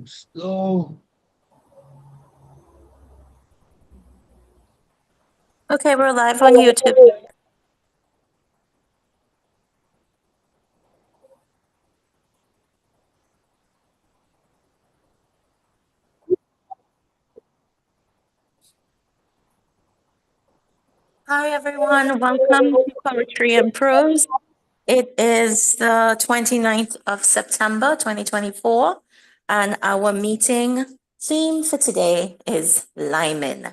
Slow. Okay, we're live on YouTube. Hi, everyone. Welcome to Poetry and Prose. It is the 29th of September, 2024, and our meeting theme for today is liming.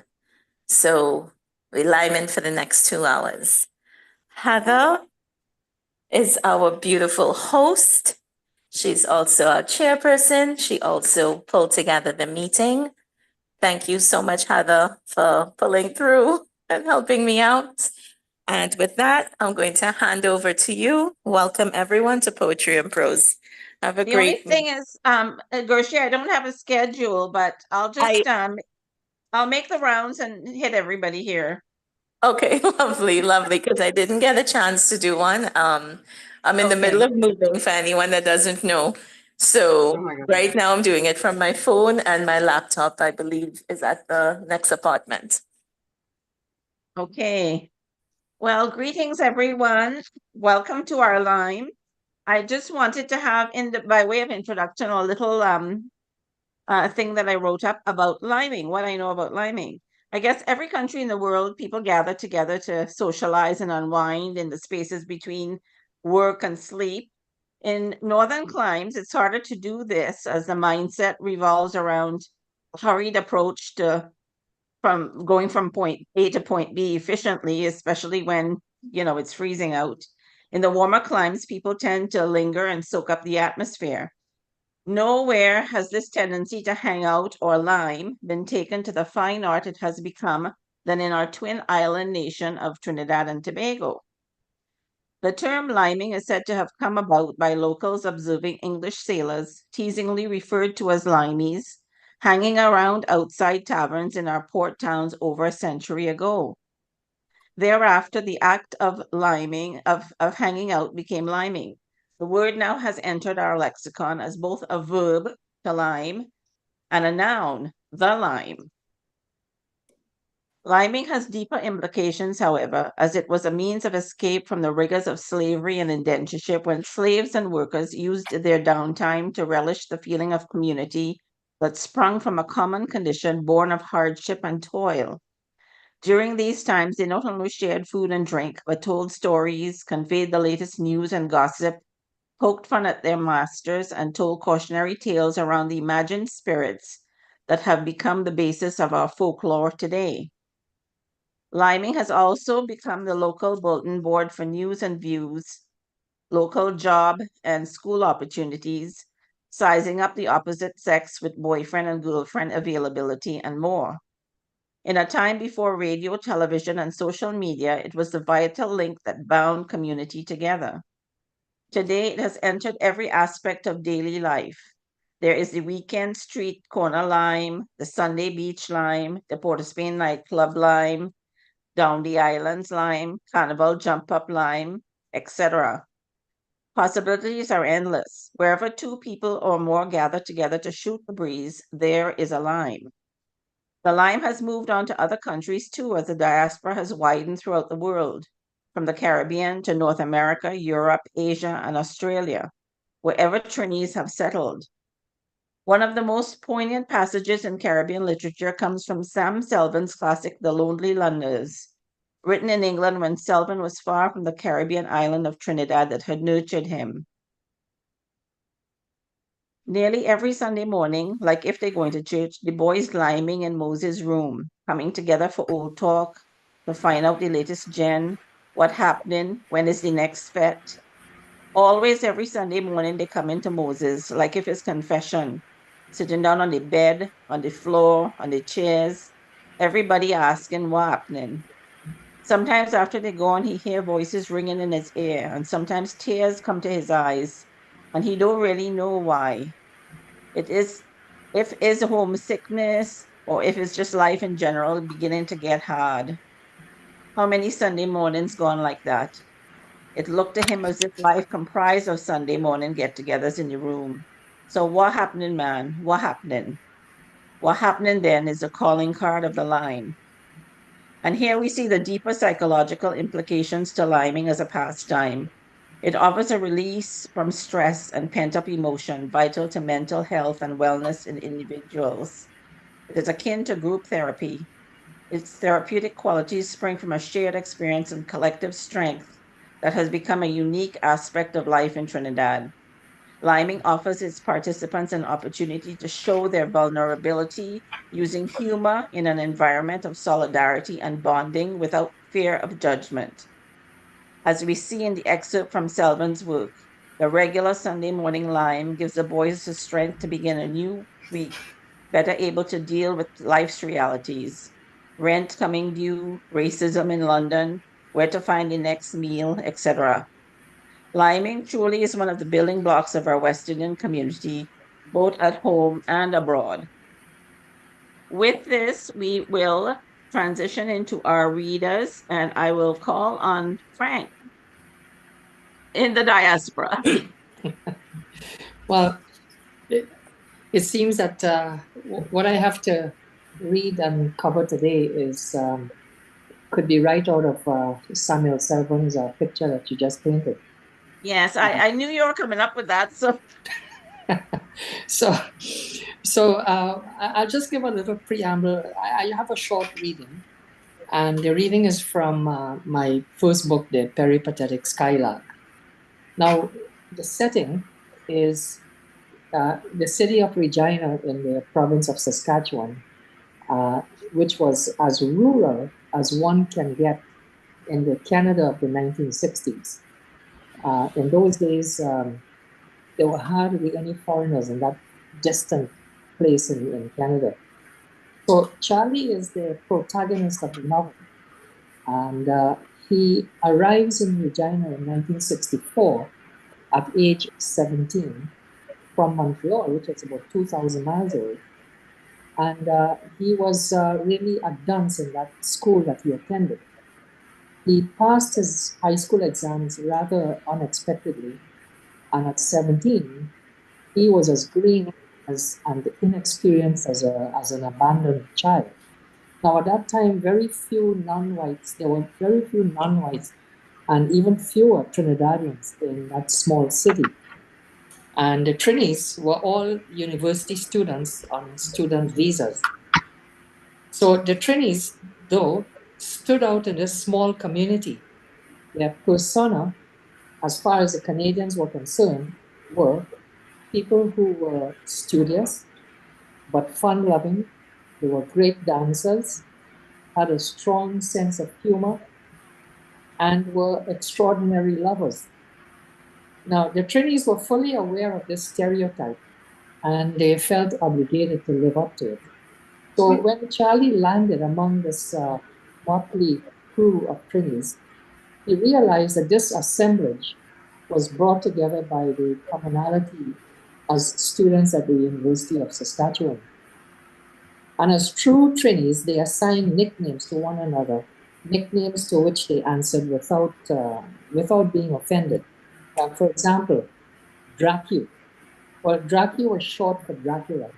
So we're liming for the next 2 hours. Heather is our beautiful host. She's also our chairperson. She also pulled together the meeting. Thank you so much, Heather, for pulling through and helping me out. And with that, I'm going to hand over to you. Welcome everyone to Poetry and Prose. Have a The only great thing is, Gershie, I don't have a schedule, but I'll just I'll make the rounds and hit everybody here. Okay, lovely, lovely, because I didn't get a chance to do one. I'm in the middle of moving for anyone that doesn't know. So Oh my God. right now I'm doing it from my phone, and my laptop, I believe, is at the next apartment. Okay. Well, greetings, everyone. Welcome to our line. I just wanted to have by way of introduction a little thing that I wrote up about liming, what I know about liming. I guess every country in the world, people gather together to socialize and unwind in the spaces between work and sleep. In northern climes, it's harder to do this as the mindset revolves around hurried approach to from going from point A to point B efficiently, especially when it's freezing out. In the warmer climes, people tend to linger and soak up the atmosphere. Nowhere has this tendency to hang out or lime been taken to the fine art it has become than in our twin island nation of Trinidad and Tobago. The term liming is said to have come about by locals observing English sailors, teasingly referred to as limeys, hanging around outside taverns in our port towns over a century ago. Thereafter, the act of of hanging out became liming. The word now has entered our lexicon as both a verb, to lime, and a noun, the lime. Liming has deeper implications, however, as it was a means of escape from the rigors of slavery and indentureship when slaves and workers used their downtime to relish the feeling of community that sprung from a common condition born of hardship and toil. During these times, they not only shared food and drink, but told stories, conveyed the latest news and gossip, poked fun at their masters, and told cautionary tales around the imagined spirits that have become the basis of our folklore today. Liming has also become the local bulletin board for news and views, local job and school opportunities, sizing up the opposite sex with boyfriend and girlfriend availability, and more. In a time before radio, television, and social media, it was the vital link that bound community together. Today, it has entered every aspect of daily life. There is the weekend street corner lime, the Sunday beach lime, the Port of Spain nightclub lime, down the islands lime, carnival jump up lime, etc. Possibilities are endless. Wherever two people or more gather together to shoot the breeze, there is a lime. The lime has moved on to other countries too as the diaspora has widened throughout the world, from the Caribbean to North America, Europe, Asia, and Australia, wherever Trinis have settled. One of the most poignant passages in Caribbean literature comes from Sam Selvon's classic The Lonely Londoners, written in England when Selvon was far from the Caribbean island of Trinidad that had nurtured him. Nearly every Sunday morning, like if they're going to church, the boys liming in Moses' room, coming together for old talk, to find out the latest gen, what happening, when is the next fete. Always every Sunday morning they come into Moses, like if it's confession, sitting down on the bed, on the floor, on the chairs, everybody asking what happening. Sometimes after they gone, he hear voices ringing in his ear, and sometimes tears come to his eyes, and he don't really know why. It is if it's homesickness or if it's just life in general beginning to get hard. How many Sunday mornings gone like that? It looked to him as if life comprised of Sunday morning get togethers in the room. So what happening, man? What happening? What happening then is the calling card of the lime. And here we see the deeper psychological implications to liming as a pastime. It offers a release from stress and pent up emotion vital to mental health and wellness in individuals. It is akin to group therapy. Its therapeutic qualities spring from a shared experience and collective strength that has become a unique aspect of life in Trinidad. Liming offers its participants an opportunity to show their vulnerability using humor in an environment of solidarity and bonding without fear of judgment. As we see in the excerpt from Selvin's work, the regular Sunday morning lime gives the boys the strength to begin a new week, better able to deal with life's realities: rent coming due, racism in London, where to find the next meal, etc. Liming truly is one of the building blocks of our West Indian community, both at home and abroad. With this, we will transition into our readers, and I will call on Frank in the diaspora. Well, it seems that what I have to read and cover today is could be right out of Samuel Selvon's picture that you just painted. Yes, I knew you were coming up with that. So So, I'll just give a little preamble. I have a short reading, and the reading is from my first book, The Peripatetic Skylark. Now, the setting is the city of Regina in the province of Saskatchewan, which was as rural as one can get in the Canada of the 1960s. In those days, there were hardly any foreigners in that distant place in Canada. So Charlie is the protagonist of the novel, and he arrives in Regina in 1964 at age 17 from Montreal, which is about 2,000 miles away. And he was really a dunce in that school that he attended. He passed his high school exams rather unexpectedly, and at 17, he was as green and inexperienced as an abandoned child. Now, at that time, there were very few non-whites and even fewer Trinidadians in that small city. And the Trinis were all university students on student visas. So the Trinis, though, stood out in this small community. Their persona, as far as the Canadians were concerned, were people who were studious but fun-loving. They were great dancers, had a strong sense of humor, and were extraordinary lovers. Now, the Trinis were fully aware of this stereotype, and they felt obligated to live up to it. So when Charlie landed among this motley crew of Trinis, he realized that this assemblage was brought together by the commonality as students at the University of Saskatchewan. And as true Trinis, they assigned nicknames to one another, nicknames to which they answered without being offended. For example, Dracu. Well, Dracu was short for Dracula.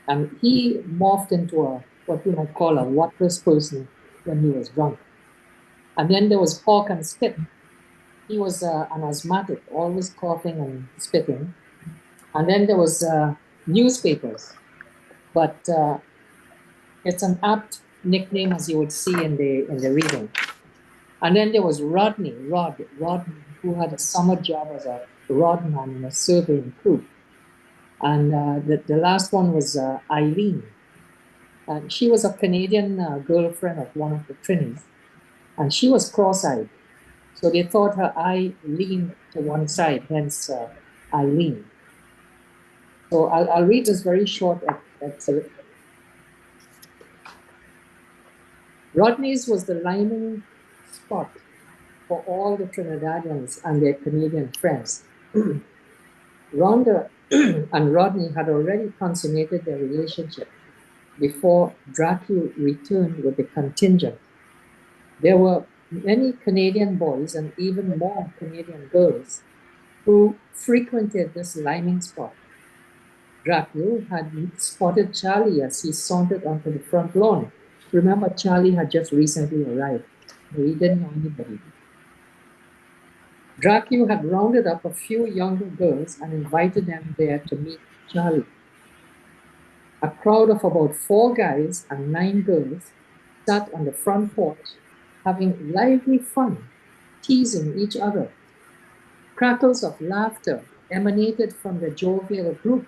And he morphed into what you might call a worthless person when he was drunk. And then there was Hawk and Spit. He was an asthmatic, always coughing and spitting. And then there was newspapers. But it's an apt nickname, as you would see in the reading. And then there was Rodney, who had a summer job as a rodman in a surveying crew. And the last one was Eileen. And she was a Canadian girlfriend of one of the Trinis. And she was cross-eyed. So they thought her eye leaned to one side, hence Eileen. So I'll read this very short excerpt. Rodney's was the liming spot for all the Trinidadians and their Canadian friends. Rhonda and Rodney had already consummated their relationship before Dracu returned with the contingent. There were many Canadian boys and even more Canadian girls who frequented this liming spot. Dracula had spotted Charlie as he sauntered onto the front lawn. Remember, Charlie had just recently arrived, so he didn't know anybody. Dracula had rounded up a few younger girls and invited them there to meet Charlie. A crowd of about 4 guys and 9 girls sat on the front porch having lively fun, teasing each other. Crackles of laughter emanated from the jovial group,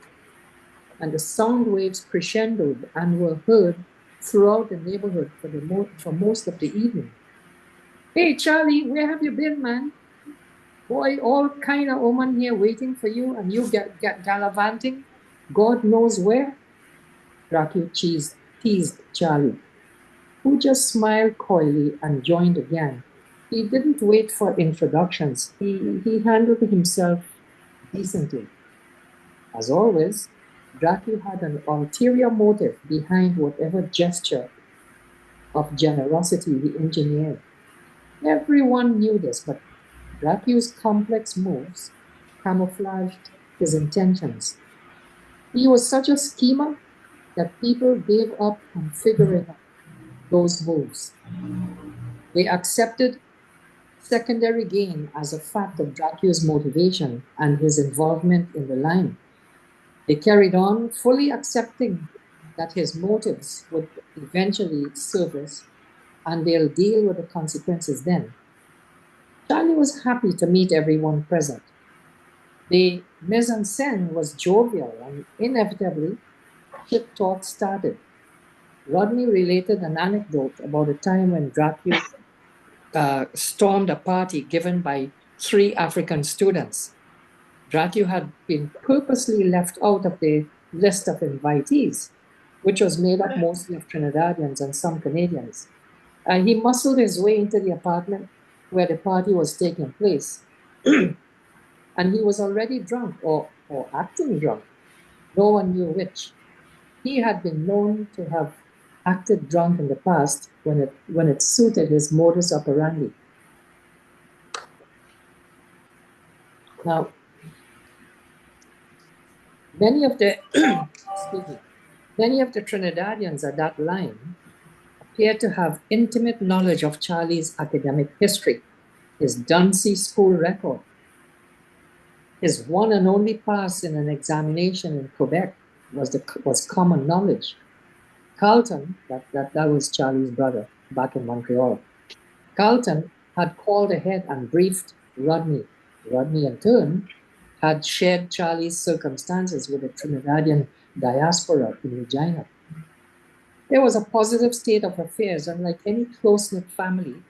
and the sound waves crescendoed and were heard throughout the neighborhood for most of the evening. Hey, Charlie, where have you been, man? Boy, all kind of woman here waiting for you, and you get gallivanting God knows where. Dracula teased Charlie, who just smiled coyly and joined again. He didn't wait for introductions. He handled himself decently. As always, Dracula had an ulterior motive behind whatever gesture of generosity he engineered. Everyone knew this, but Dracula's complex moves camouflaged his intentions. He was such a schemer that people gave up on figuring out those moves. They accepted secondary gain as a fact of Dracula's motivation and his involvement in the line. They carried on, fully accepting that his motives would eventually surface and they'll deal with the consequences then. Charlie was happy to meet everyone present. The mise en scène was jovial and inevitably shit talk started. Rodney related an anecdote about a time when Dracula stormed a party given by 3 African students. Dracula had been purposely left out of the list of invitees, which was made up mostly of Trinidadians and some Canadians. And he muscled his way into the apartment where the party was taking place. And he was already drunk or acting drunk. No one knew which. He had been known to have acted drunk in the past when it suited his modus operandi. Now, many of the excuse me, many of the Trinidadians at that line appeared to have intimate knowledge of Charlie's academic history, his Dunsey school record, his one and only pass in an examination in Quebec was common knowledge. Carlton, that was Charlie's brother back in Montreal. Carlton had called ahead and briefed Rodney. Rodney, in turn, had shared Charlie's circumstances with the Trinidadian diaspora in Regina. There was a positive state of affairs, and like any close-knit family,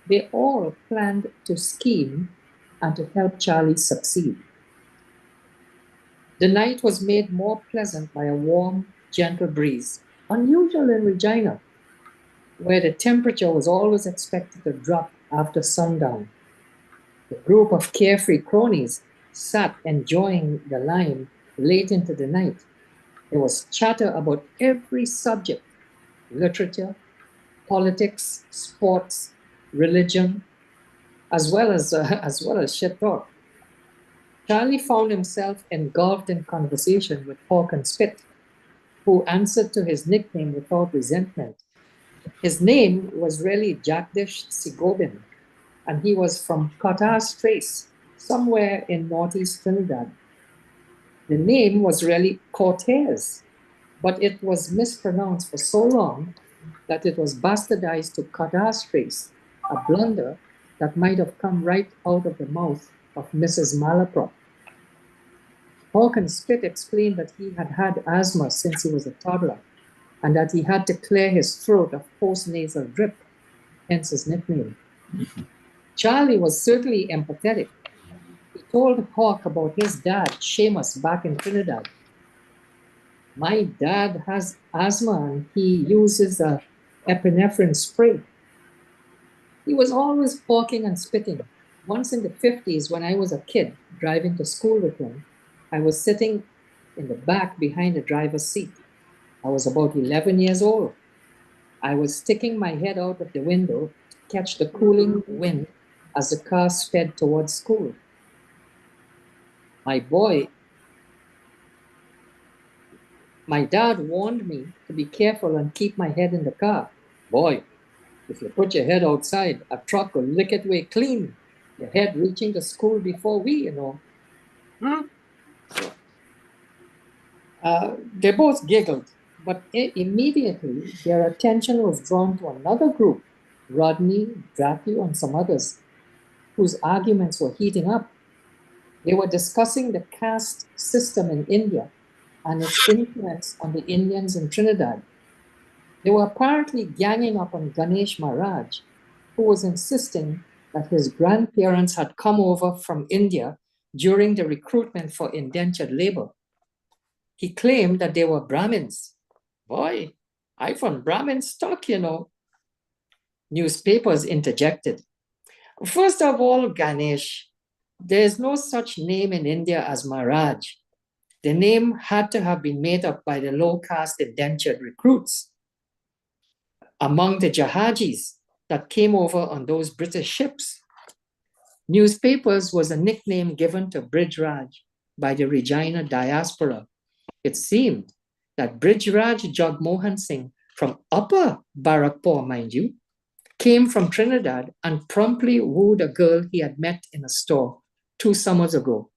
they all planned to scheme and to help Charlie succeed. The night was made more pleasant by a warm, gentle breeze, unusual in Regina, where the temperature was always expected to drop after sundown. The group of carefree cronies sat enjoying the line late into the night. There was chatter about every subject: literature, politics, sports, religion, as well as shit talk. Charlie found himself engulfed in conversation with Hawk and Spit, who answered to his nickname without resentment. His name was really Jagdish Sigobin, and he was from Cotas Trace, somewhere in northeast Trinidad. The name was really Cortez, but it was mispronounced for so long that it was bastardized to Cotas Trace, a blunder that might have come right out of the mouth of Mrs. Malaprop. Hawk and Spit explained that he had had asthma since he was a toddler and that he had to clear his throat of post-nasal drip, hence his nickname. Charlie was certainly empathetic. He told Hawk about his dad, Seamus, back in Trinidad. My dad has asthma and he uses a epinephrine spray. He was always hawking and spitting. Once in the 50s, when I was a kid driving to school with him, I was sitting in the back behind the driver's seat. I was about 11 years old. I was sticking my head out of the window to catch the cooling wind as the car sped towards school. My boy, My dad warned me to be careful and keep my head in the car. Boy, if you put your head outside, a truck will lick it away clean. Your head reaching the school before we. They both giggled, but immediately their attention was drawn to another group, Rodney, Dracu, and some others, whose arguments were heating up. They were discussing the caste system in India and its influence on the Indians in Trinidad. They were apparently ganging up on Ganesh Maharaj, who was insisting that his grandparents had come over from India during the recruitment for indentured labor. He claimed that they were Brahmins. Boy, I from Brahmin stock. Newspapers interjected. First of all, Ganesh, there is no such name in India as Maharaj. The name had to have been made up by the low-caste indentured recruits among the Jahajis that came over on those British ships. Newspapers was a nickname given to Brijraj by the Regina diaspora. It seemed that Brijraj Jagmohan Singh from Upper Barakpur, mind you, came from Trinidad and promptly wooed a girl he had met in a store 2 summers ago.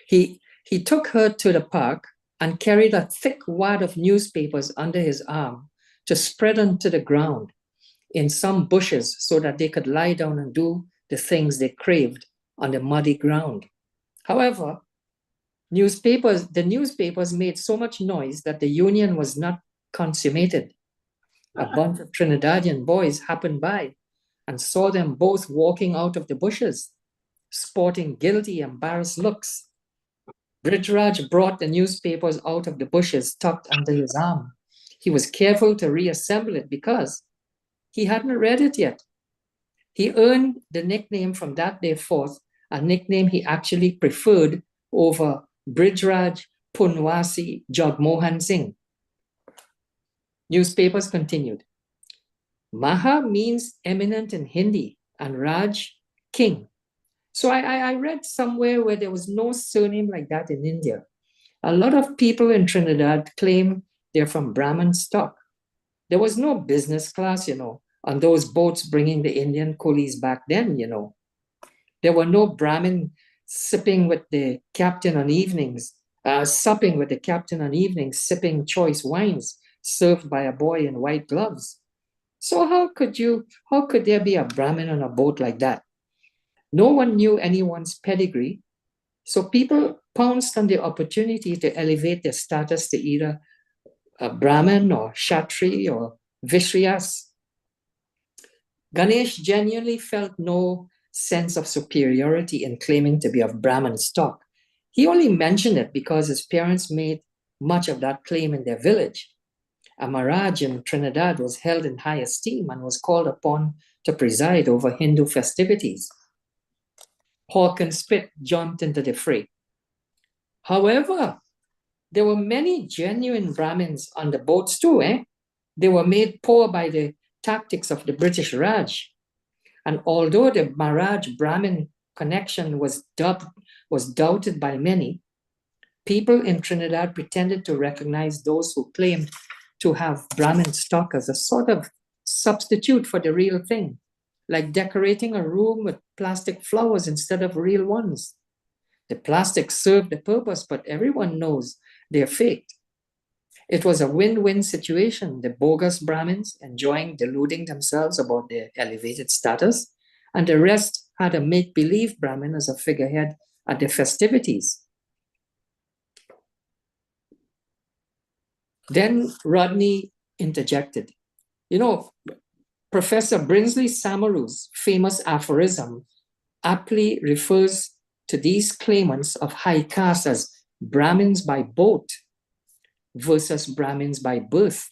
He took her to the park and carried a thick wad of newspapers under his arm to spread onto the ground in some bushes so that they could lie down and do the things they craved on the muddy ground. However, the newspapers made so much noise that the union was not consummated. A bunch of Trinidadian boys happened by and saw them both walking out of the bushes, sporting guilty, embarrassed looks. Brijraj brought the newspapers out of the bushes tucked under his arm. He was careful to reassemble it because he hadn't read it yet. He earned the nickname from that day forth, a nickname he actually preferred over Brijraj Punwasi Jagmohan Singh. Newspapers continued. Maha means eminent in Hindi and Raj, king. So I read somewhere where there was no surname like that in India. A lot of people in Trinidad claim they're from Brahmin stock. There was no business class, on those boats bringing the Indian coolies back then. There were no Brahmin sipping with the captain on evenings, supping with the captain on evenings, sipping choice wines served by a boy in white gloves. So how could there be a Brahmin on a boat like that? No one knew anyone's pedigree, so people pounced on the opportunity to elevate their status to either a Brahmin or Kshatri or Vishriyas. Ganesh genuinely felt no sense of superiority in claiming to be of Brahmin stock. He only mentioned it because his parents made much of that claim in their village. A Maharaj in Trinidad was held in high esteem and was called upon to preside over Hindu festivities. Hawk and Spit jumped into the fray. However, there were many genuine Brahmins on the boats too. They were made poor by the tactics of the British Raj. And although the Maharaj Brahmin connection was doubted by many, people in Trinidad pretended to recognize those who claimed to have Brahmin stock as a sort of substitute for the real thing, like decorating a room with plastic flowers instead of real ones. The plastic served the purpose, but everyone knows they're faked. It was a win-win situation, the bogus Brahmins enjoying deluding themselves about their elevated status, and the rest had a make-believe Brahmin as a figurehead at the festivities. Then Rodney interjected. Professor Brinsley Samaru's famous aphorism aptly refers to these claimants of high caste as Brahmins by boat versus Brahmins by birth.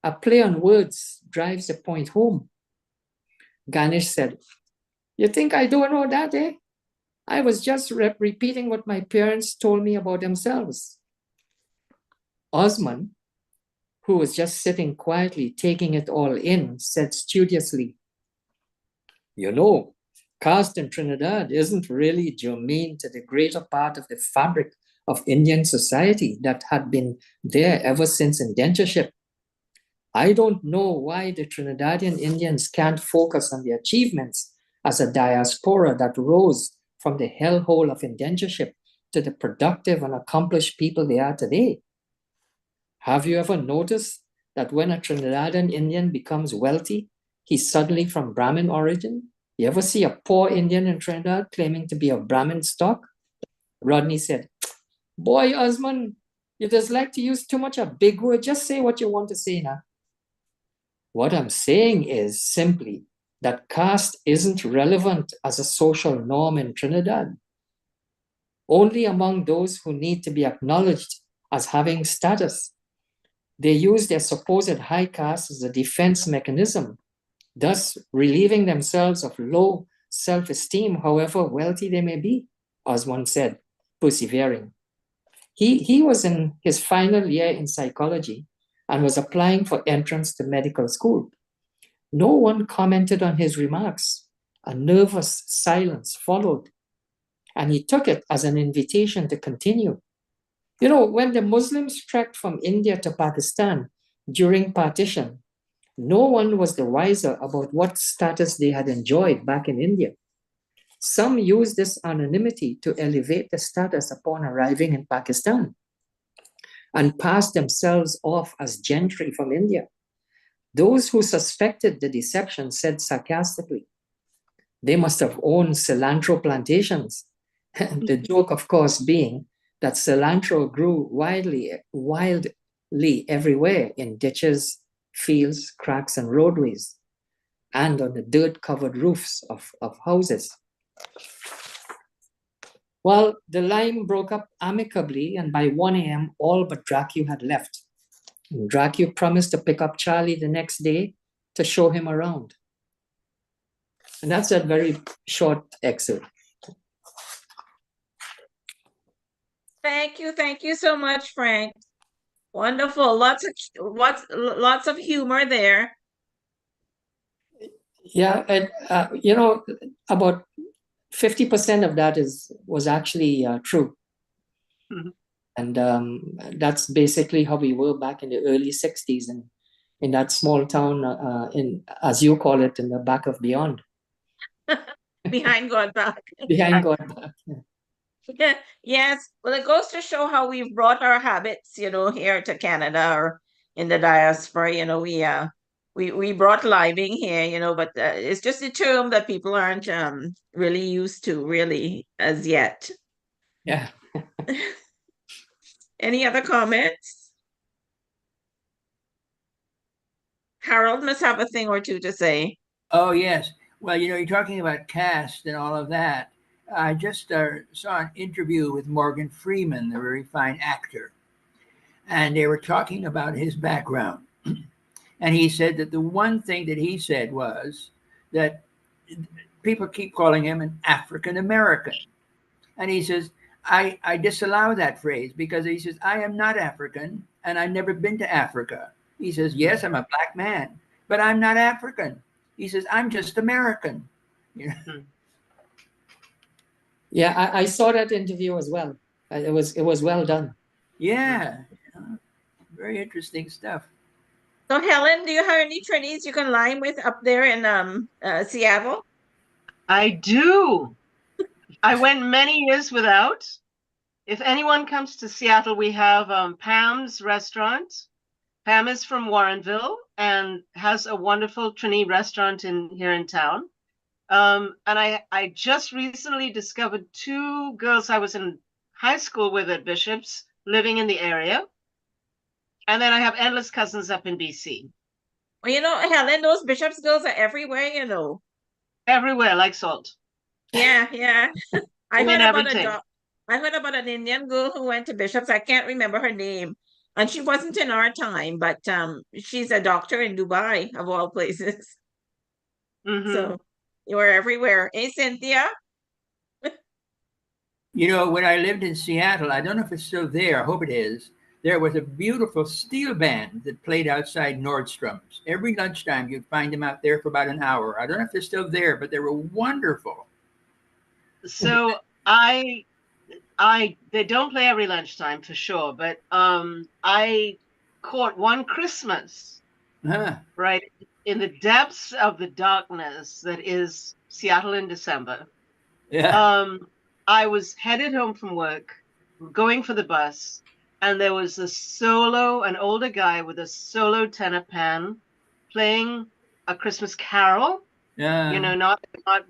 A play on words drives the point home. Ganesh said, "You think I don't know that, eh? I was just repeating what my parents told me about themselves." Osman, who was just sitting quietly taking it all in, said studiously, "Caste in Trinidad isn't really germane to the greater part of the fabric of Indian society that had been there ever since indentureship. I don't know why the Trinidadian Indians can't focus on their achievements as a diaspora that rose from the hellhole of indentureship to the productive and accomplished people they are today. Have you ever noticed that when a Trinidadian Indian becomes wealthy, he's suddenly from Brahmin origin? You ever see a poor Indian in Trinidad claiming to be of Brahmin stock? Rodney said, "Boy, Osman, you just like to use too much a big word. Just say what you want to say now." What I'm saying is simply that caste isn't relevant as a social norm in Trinidad. Only among those who need to be acknowledged as having status. They use their supposed high caste as a defense mechanism, thus relieving themselves of low self-esteem, however wealthy they may be, Osman said, persevering. He was in his final year in psychology and was applying for entrance to medical school. No one commented on his remarks. A nervous silence followed, and he took it as an invitation to continue. You know, when the Muslims trekked from India to Pakistan during partition, no one was the wiser about what status they had enjoyed back in India. Some used this anonymity to elevate the status upon arriving in Pakistan and passed themselves off as gentry from India. Those who suspected the deception said sarcastically, they must have owned cilantro plantations. The joke, of course, being that cilantro grew wildly everywhere in ditches, fields, cracks, and roadways, and on the dirt-covered roofs of houses. Well, the line broke up amicably, and by 1 a.m., all but Dracu had left. Dracu promised to pick up Charlie the next day to show him around. And that's a very short excerpt. Thank you so much, Frank. Wonderful. Lots of humor there. Yeah, and about 50% of that was actually true. Mm-hmm. And that's basically how we were back in the early 60s and in that small town, as you call it, in the back of beyond. Behind God back. Behind God back. Yeah. Yes. Well, it goes to show how we've brought our habits, here to Canada or in the diaspora. We brought living here, but it's just a term that people aren't really used to, really, as yet. Yeah. Any other comments? Harold must have a thing or two to say. Oh, yes. Well, you're talking about caste and all of that. I just saw an interview with Morgan Freeman, the very fine actor, and they were talking about his background. And he said that the one thing that he said was that people keep calling him an African American. And he says, I disallow that phrase because he says, I am not African and I've never been to Africa. He says, yes, I'm a black man, but I'm not African. He says, I'm just American. Yeah, I saw that interview as well. It was well done. Yeah. Very interesting stuff. So Helen, do you have any Trinis you can line with up there in Seattle? I do. I went many years without. If anyone comes to Seattle, we have Pam's restaurant. Pam is from Warrenville and has a wonderful Trini restaurant here in town. And I just recently discovered two girls I was in high school with at Bishop's living in the area. And then I have endless cousins up in BC. Well, Helen, those Bishop's girls are everywhere, Everywhere, like salt. Yeah. I heard everything. I heard about an Indian girl who went to Bishop's. I can't remember her name. And she wasn't in our time, but she's a doctor in Dubai, of all places. Mm-hmm. So you are everywhere. Hey, Cynthia? When I lived in Seattle, I don't know if it's still there, I hope it is, there was a beautiful steel band that played outside Nordstrom's. Every lunchtime, you'd find them out there for about an hour. I don't know if they're still there, but they were wonderful. So I they don't play every lunchtime for sure, but I caught one Christmas Huh. right in the depths of the darkness that is Seattle in December. Yeah. I was headed home from work, going for the bus, and there was an older guy with a solo tenor pan playing a Christmas carol. You know, not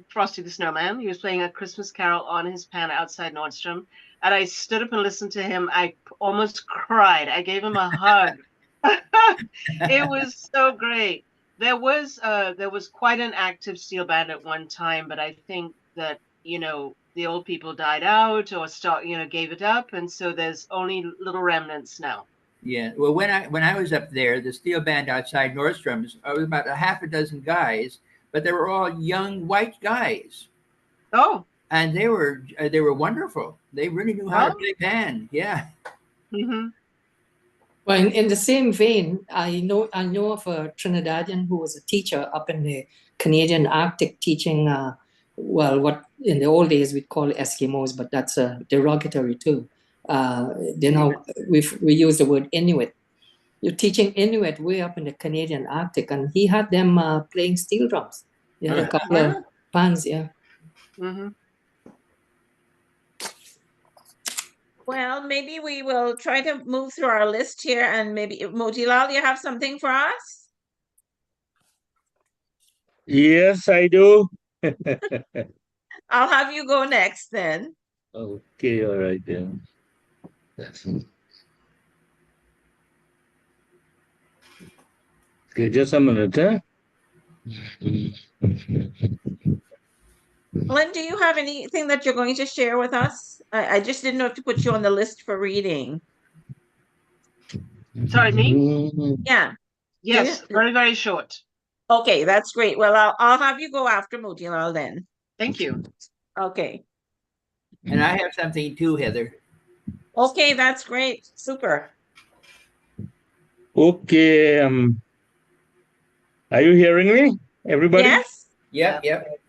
Frosty the Snowman. He was playing a Christmas carol on his pan outside Nordstrom. And I stood up and listened to him. I almost cried. I gave him a hug. It was so great. There was quite an active steel band at one time, but I think that, the old people died out or gave it up, and so there's only little remnants now. Yeah. Well, when I was up there, the steel band outside Nordstrom's, I was about a half a dozen guys, but they were all young white guys, Oh, and they were wonderful. They really knew how to oh, play band. Yeah. hmm Well, in the same vein, I know of a Trinidadian who was a teacher up in the Canadian Arctic teaching, what in the old days we'd call Eskimos, but that's a derogatory too. We use the word Inuit. You're teaching Inuit way up in the Canadian Arctic, and he had them playing steel drums. They had a couple of bands, yeah. hmm Well, maybe we will try to move through our list here, and maybe Motilal, you have something for us? Yes, I do. I'll have you go next then. Okay, all right then. Okay, just a minute, huh? Lynn, do you have anything that you're going to share with us? I just didn't know if to put you on the list for reading. Sorry, me? Yeah. Yes, very, very short. Okay, that's great. Well, I'll have you go after Motilal then. Thank you. Okay. And I have something too, Heather. Okay, that's great. Super. Okay, are you hearing me, everybody? Yes. Yep. Yep.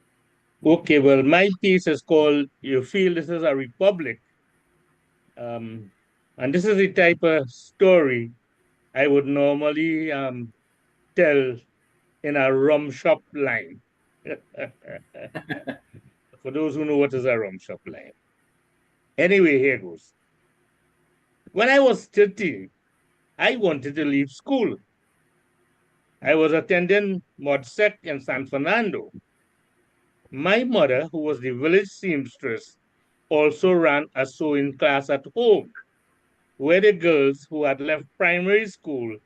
Okay, well, my piece is called "You Feel This Is a Republic," and this is the type of story I would normally tell in a rum shop line. For those who know what is a rum shop line. Anyway, here goes. When I was 13, I wanted to leave school. I was attending ModSec in San Fernando. My mother, who was the village seamstress, also ran a sewing class at home, where the girls who had left primary school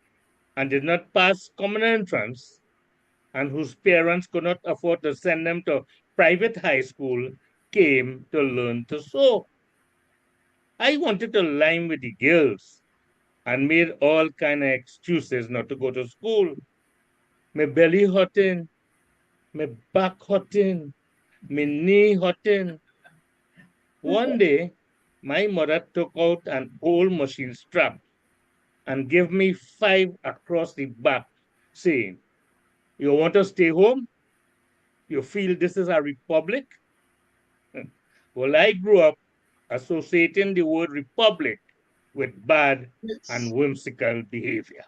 and did not pass common entrance and whose parents could not afford to send them to private high school came to learn to sew. I wanted to line with the girls and made all kind of excuses not to go to school. My belly hurting, my back hurting, my knee hurting. One day, my mother took out an old machine strap and gave me 5 across the back, saying, "You want to stay home? You feel this is a republic?" Well, I grew up associating the word republic with bad and whimsical behavior.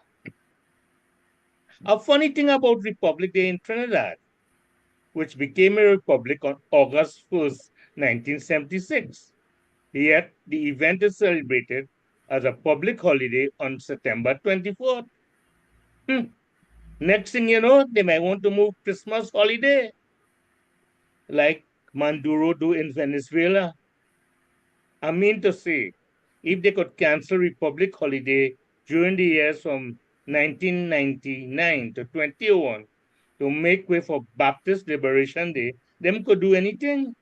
A funny thing about Republic Day in Trinidad, which became a republic on August 1st, 1976. Yet the event is celebrated as a public holiday on September 24th. Next thing you know, they might want to move Christmas holiday, like Maduro do in Venezuela. I mean to say, if they could cancel Republic holiday during the years from 1999 to 2001 to make way for Baptist Liberation Day, them could do anything.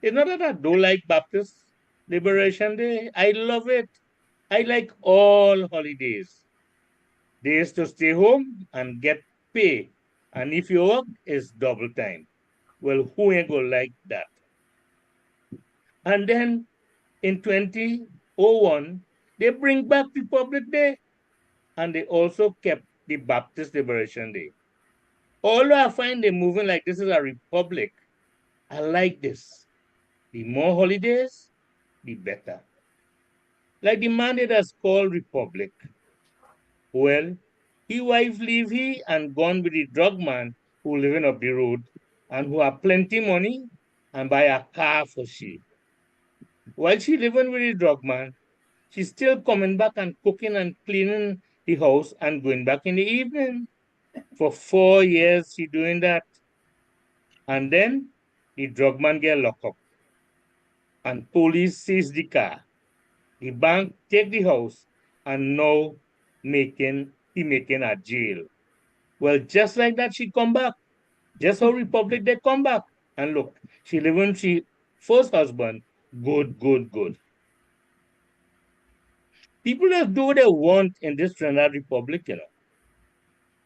It's not that I don't like Baptist Liberation Day. I love it. I like all holidays. Days to stay home and get pay. And if you work, it's double time. Well, who ain't gonna like that? And then in 2001, they bring back Republic Day and they also kept the Baptist Liberation Day. Although I find them moving like this is a republic, I like this. The more holidays, the better. Like the man that has called Republic. Well, he wife leave he and gone with the drug man who living up the road and who have plenty money and buy a car for she. While she living with the drug man, she's still coming back and cooking and cleaning the house and going back in the evening. For 4 years she doing that. And then the drug man get locked up and police seize the car. The bank take the house and now making a jail. Well, just like that, she come back. Just how Republic they come back. And look, she living with she first husband. Good, good, good. People just do what they want in this Trinidad Republic, you know.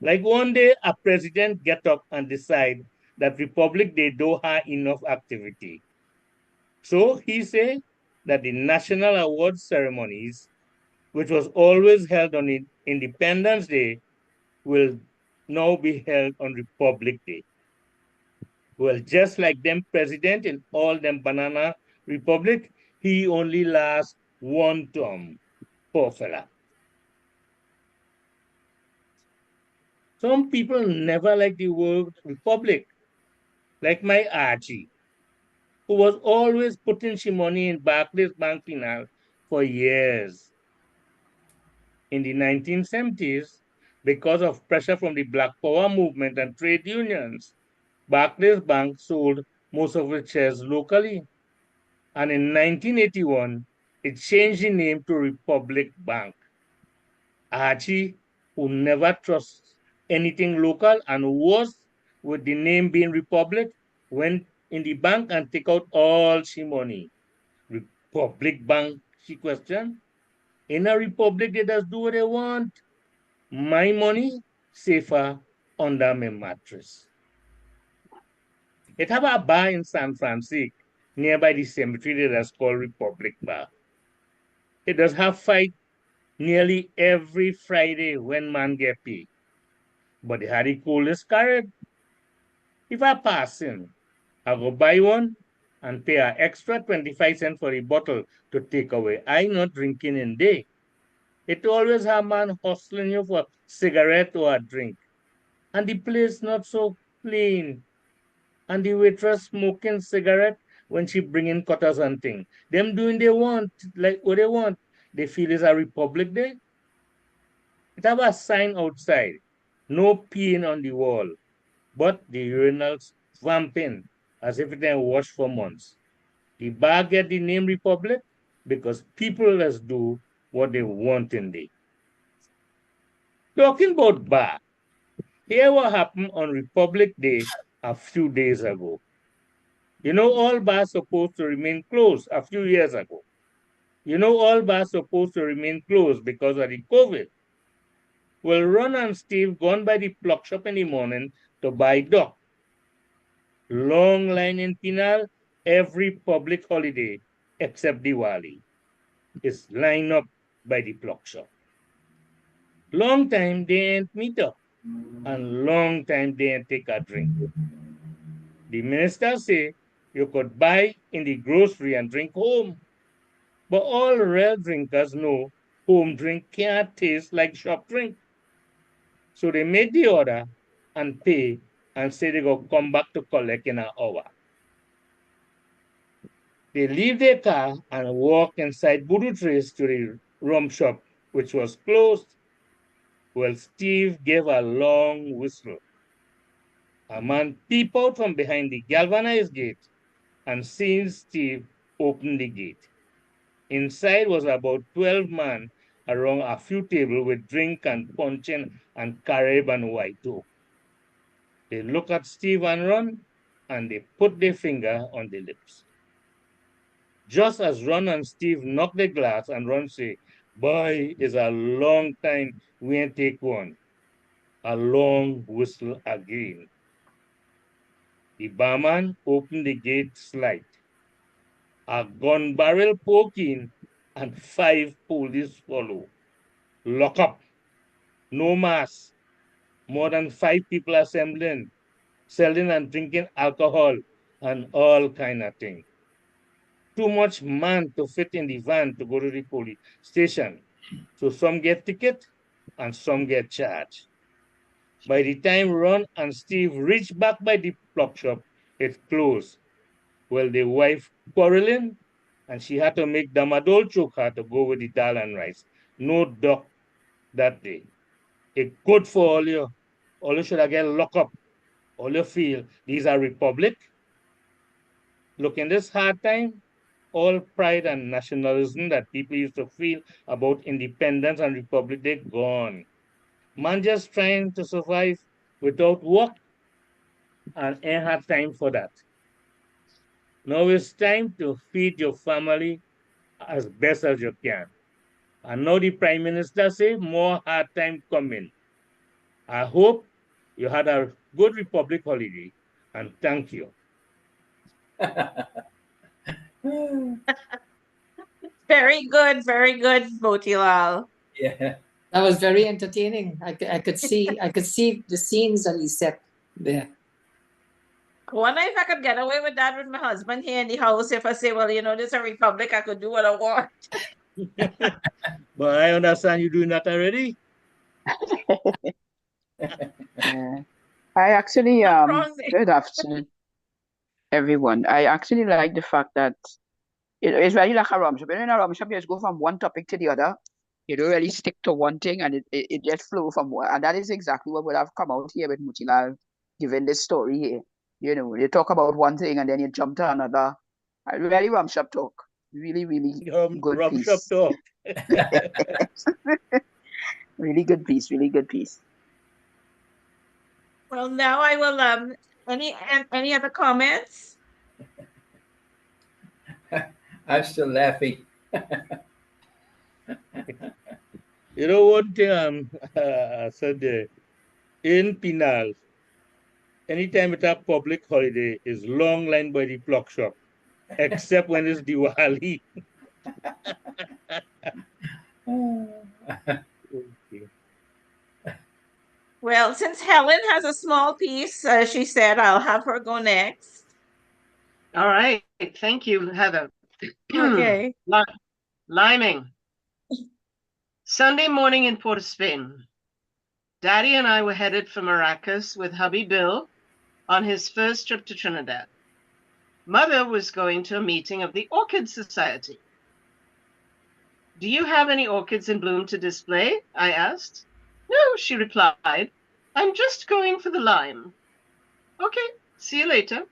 Like one day a president get up and decide that Republic they don't have enough activity. So he say that the national award ceremonies, which was always held on Independence Day, will now be held on Republic Day. Well, just like them president in all them banana republic, he only lasts one term. Poor fella. Some people never like the word republic, like my Archie, who was always putting she money in Barclays Bank Penal for years. In the 1970s, because of pressure from the Black Power movement and trade unions, Barclays Bank sold most of its shares locally. And in 1981, it changed the name to Republic Bank. Archie, who never trusts anything local and worse with the name being Republic, went in the bank and take out all she money. Republic Bank, she questioned. In a republic, they just do what they want. My money safer under my mattress. It have a bar in San Francisco nearby the cemetery that's called Republic Bar. It does have fight nearly every Friday when man get paid. But they had the coolest carrot. If I pass in, I go buy one and pay an extra 25 cents for a bottle to take away. I not drinking in day. It always have man hustling you for cigarette or a drink. And the place not so clean. And the waitress smoking cigarette when she bring in cutters and thing. Them doing they want, like what they want. They feel it's a Republic Day. It have a sign outside, no peeing on the wall, but the urinals vamping as if it ain't washed for months. The bar get the name Republic because people just do what they want in there. Talking about bar, here what happened on Republic Day a few days ago. You know, all bars supposed to remain closed a few years ago. You know, all bars supposed to remain closed because of the COVID. Well, Ron and Steve gone by the plug shop in the morning to buy duck. Long line in Pinal every public holiday except Diwali is lined up by the plug shop. Long time they ain't meet up and long time they ain't take a drink. The minister say you could buy in the grocery and drink home. But all real drinkers know home drink can't taste like shop drink. So they made the order and pay and say they go come back to collect in an hour. They leave their car and walk inside Voodoo Trace to the rum shop, which was closed. Well, Steve gave a long whistle. A man peeped out from behind the galvanized gate and seen Steve open the gate. Inside was about 12 men around a few tables with drink and punching and carib and white oak. They look at Steve and Ron and they put their finger on their lips. Just as Ron and Steve knock the glass and Ron say, boy, it's a long time we ain't take one. A long whistle again. The barman opened the gate slight. A gun barrel poke in and 5 police follow. Lock up. No mass. More than 5 people assembling, selling and drinking alcohol and all kind of thing. too much man to fit in the van to go to the police station. So some get ticket and some get charged. By the time Ron and Steve reached back by the plug shop, it closed. Well, the wife quarreling, and she had to make Damadol choke her to go with the dal and rice. No duck that day. It good for all you. All you should have get locked up. All you feel these are republic. Look, in this hard time, all pride and nationalism that people used to feel about independence and republic, they're gone. Man just trying to survive without work and ain't had time for that. Now it's time to feed your family as best as you can. And now the Prime Minister say more hard time coming. I hope you had a good Republic holiday and thank you. Very good, Motilal. Yeah. That was very entertaining. I could see the scenes on the set there. I wonder if I could get away with that with my husband here in the house. If I say, well, you know, this is a republic, I could do what I want. But I understand you doing that already. I actually What's wrong there? good afternoon, everyone. I actually like the fact that it's really like a rum shop. In a rum shop, you just go from one topic to the other. You don't really stick to one thing, and it just flow from one. And that is exactly what would have come out here with Mutilal, given this story here. You know, you talk about one thing and then you jump to another. Really rum shop talk. Really, really good Rum shop piece. talk. Really good piece. Really good piece. Well, now I will. Any other comments? I'm still laughing. You know one thing I said in Pinal, anytime it's a public holiday, is long line by the clock shop, except when it's Diwali. Okay. Well, since Helen has a small piece, she said I'll have her go next. All right. Thank you, Heather. Okay. Liming. Sunday morning in Port of Spain. Daddy and I were headed for Maracas with hubby Bill on his first trip to Trinidad. Mother was going to a meeting of the Orchid Society. Do you have any orchids in bloom to display? I asked. No, she replied. I'm just going for the lime. Okay, see you later.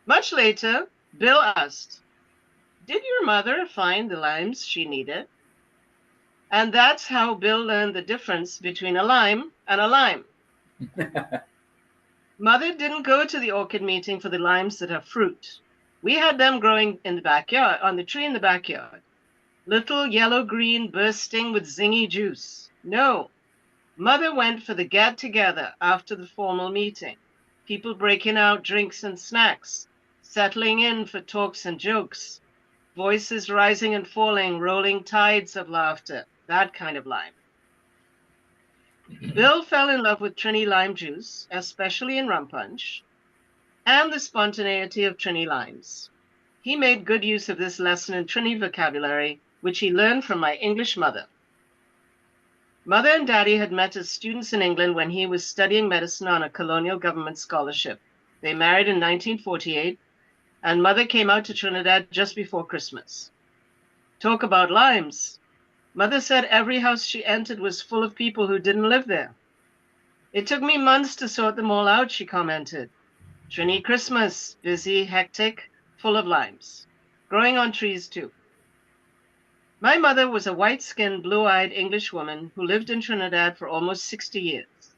Much later, Bill asked, did your mother find the limes she needed? And that's how Bill learned the difference between a lime and a lime. Mother didn't go to the orchid meeting for the limes that have fruit. We had them growing in the backyard, on the tree in the backyard. Little yellow-green bursting with zingy juice. No, Mother went for the get-together after the formal meeting. People breaking out drinks and snacks, settling in for talks and jokes, voices rising and falling, rolling tides of laughter, that kind of lime. Bill fell in love with Trini lime juice, especially in rum punch, and the spontaneity of Trini limes. He made good use of this lesson in Trini vocabulary, which he learned from my English mother. Mother and Daddy had met as students in England when he was studying medicine on a colonial government scholarship. They married in 1948, and Mother came out to Trinidad just before Christmas. Talk about limes. Mother said every house she entered was full of people who didn't live there. It took me months to sort them all out, she commented. Trini Christmas, busy, hectic, full of limes. Growing on trees too. My mother was a white-skinned, blue-eyed English woman who lived in Trinidad for almost 60 years.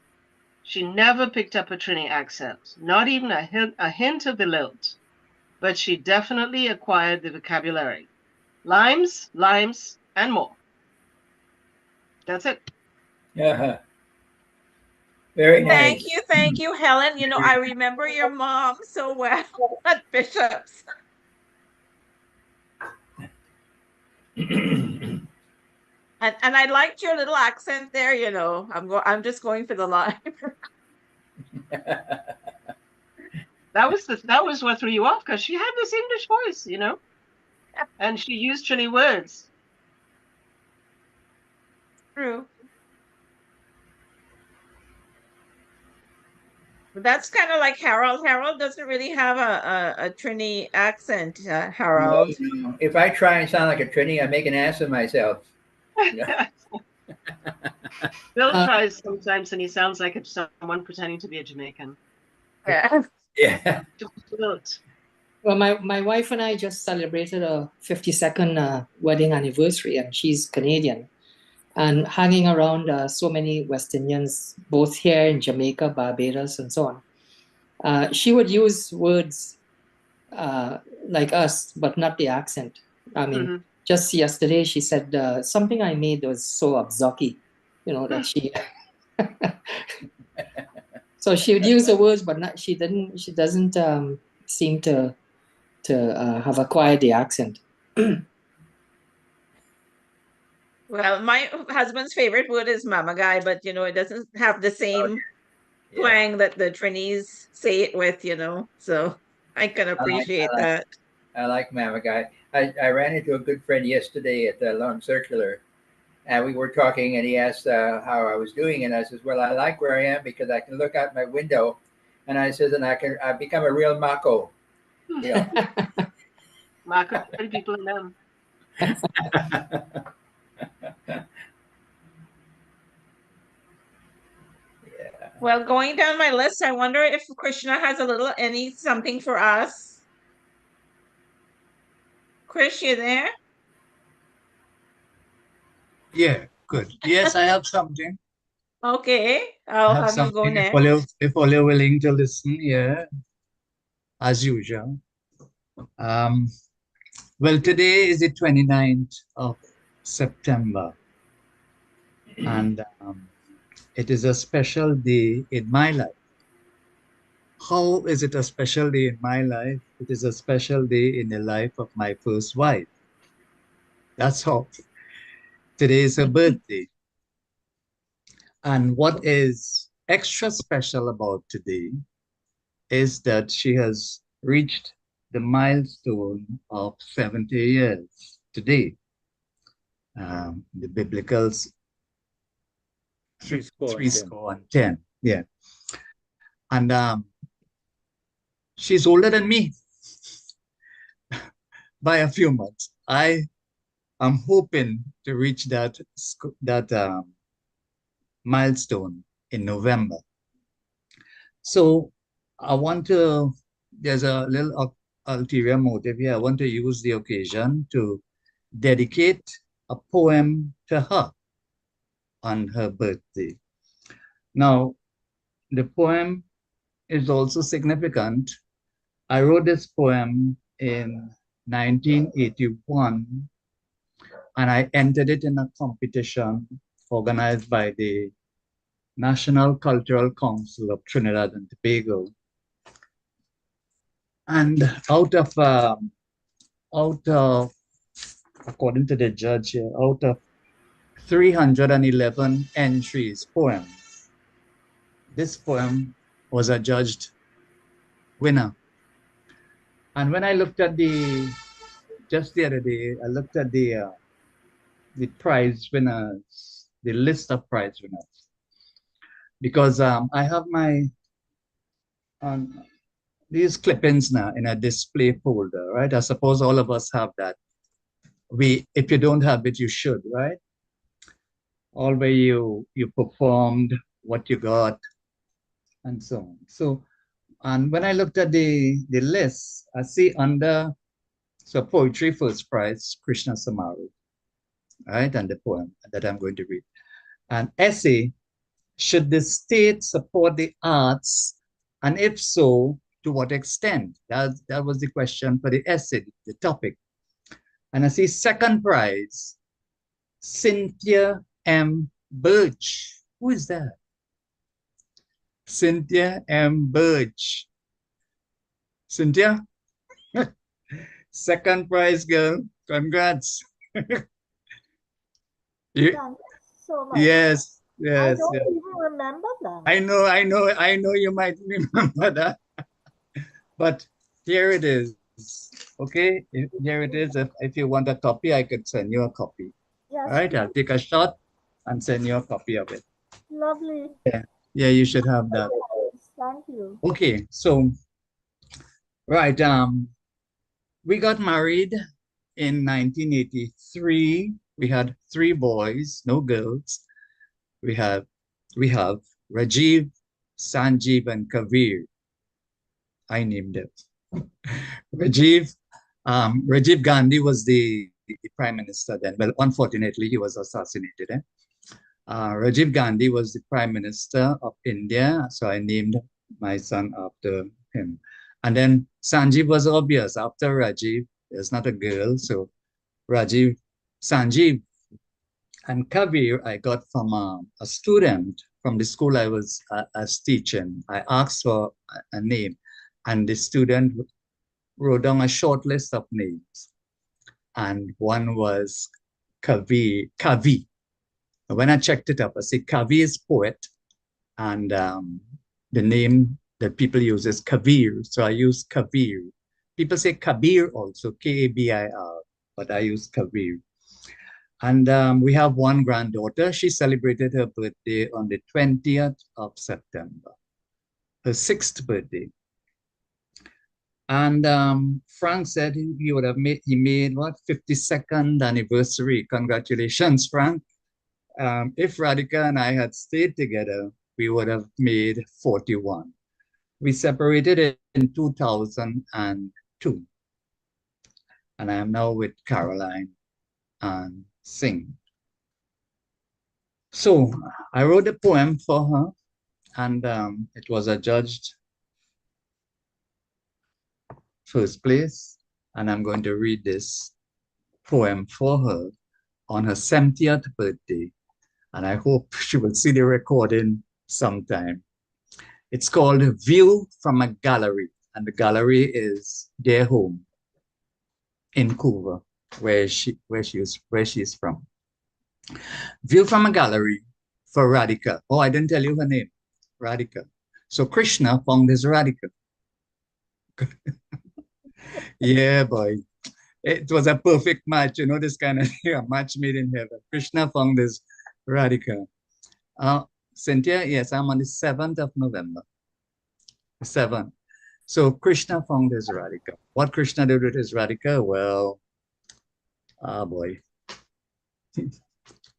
She never picked up a Trini accent, not even a hint of the lilt, but she definitely acquired the vocabulary. Limes, limes, and more. That's it. Yeah. Very nice. Thank you, Helen. You know, I remember your mom so well at Bishop's. And I liked your little accent there, you know. I'm just going for the line. That was what threw you off, because she had this English voice, you know. And she used Trini words. True. But that's kind of like Harold. Harold doesn't really have a Trini accent, Harold. No. If I try and sound like a Trini, I make an ass of myself. Yeah. Bill Uh, tries sometimes and he sounds like it's someone pretending to be a Jamaican. Yeah. Yeah. Wilt. well, my wife and I just celebrated a 52nd wedding anniversary, and she's Canadian. And hanging around so many West Indians, both here in Jamaica, Barbados, and so on, she would use words like us, but not the accent. I mean, just yesterday she said something I made was so abzocky, that she. So she would use the words, but not. She didn't. She doesn't seem to have acquired the accent. Well, my husband's favorite word is mama guy, but it doesn't have the same twang that the Trinis say it with, so I can appreciate that. I like Mama Guy. I ran into a good friend yesterday at the Long Circular, and we were talking, and he asked how I was doing, and I says, "Well, I like where I am because I can look out my window," and I says, "And I become a real Mako." Mako, people in them. Well, going down my list, I wonder if Krishna has something for us. Krish, you there? Yeah, good. Yes, I have something. Okay, I'll have you go next. If all you're willing to listen, yeah, as usual. Well, today is the 29th of September, and it is a special day in my life. How is it a special day in my life? It is a special day in the life of my first wife. That's how. Today is her birthday. And what is extra special about today is that she has reached the milestone of 70 years today. The biblical Three three score and 10. Yeah. And she's older than me by a few months. I am hoping to reach that milestone in November. So there's a little ulterior motive here. I want to use the occasion to dedicate a poem to her on her birthday. Now, the poem is also significant. I wrote this poem in 1981, and I entered it in a competition organized by the National Cultural Council of Trinidad and Tobago. And out of, according to the judge here, out of 311 entries, poems, this poem was adjudged winner. And when I looked at just the other day, I looked at the prize winners, the list of prize winners, because I have my these clippings now in a display folder, right? I suppose all of us have that. If you don't have it, you should, right? All where you performed, what you got, and so on. So, and when I looked at the list, I see poetry first prize, Krishna Samaru, right? And the poem that I'm going to read. An essay, should the state support the arts? And if so, to what extent? That was the question for the essay, the topic. And I see second prize, Cynthia M. Birch. Who is that? Cynthia M. Birch. Cynthia? Second prize, girl. Congrats. Thanks so much. Yes. I don't even remember that. I know you might remember that. But here it is. Okay, here it is. If you want a copy, I could send you a copy. Yes, All right, I'll take a shot and send you a copy of it. lovely. Yeah, you should have that. Thank you. Okay, so right, we got married in 1983. We had 3 boys, no girls. We have Rajiv, Sanjeev, and Kavir. I named it. Rajiv, Rajiv Gandhi was the prime minister then. Well, unfortunately, he was assassinated. Rajiv Gandhi was the prime minister of India, so I named my son after him. And then Sanjeev was obvious. After Rajiv, there's not a girl, so Rajiv, Sanjeev. And Kabir, I got from a student from the school I was teaching. I asked for a name, and the student wrote down a short list of names. And one was Kavi. When I checked it up, I see Kavi is poet, and the name that people use is Kabir. So I used Kabir. People say Kabir also, Kabir, but I use Kabir. And we have one granddaughter. She celebrated her birthday on the 20th of September, her 6th birthday. And Frank said he would have made what, 52nd anniversary. Congratulations, Frank. If Radhika and I had stayed together, we would have made 41. We separated in 2002. And I am now with Caroline and Singh. So I wrote a poem for her, and it was adjudged first place. And I'm going to read this poem for her on her 70th birthday. And I hope she will see the recording sometime. It's called View from a Gallery, and the gallery is their home in Couva, where she is from. View from a gallery for Radhika. Oh, I didn't tell you her name, Radhika. So Krishna found his Radhika. Yeah, boy. It was a perfect match, you know, this kind of match made in heaven. Krishna found his Radhika. Cynthia, yes, I'm on the 7th of November. 7th. So Krishna found his Radhika. What Krishna did with his Radhika? Well, boy.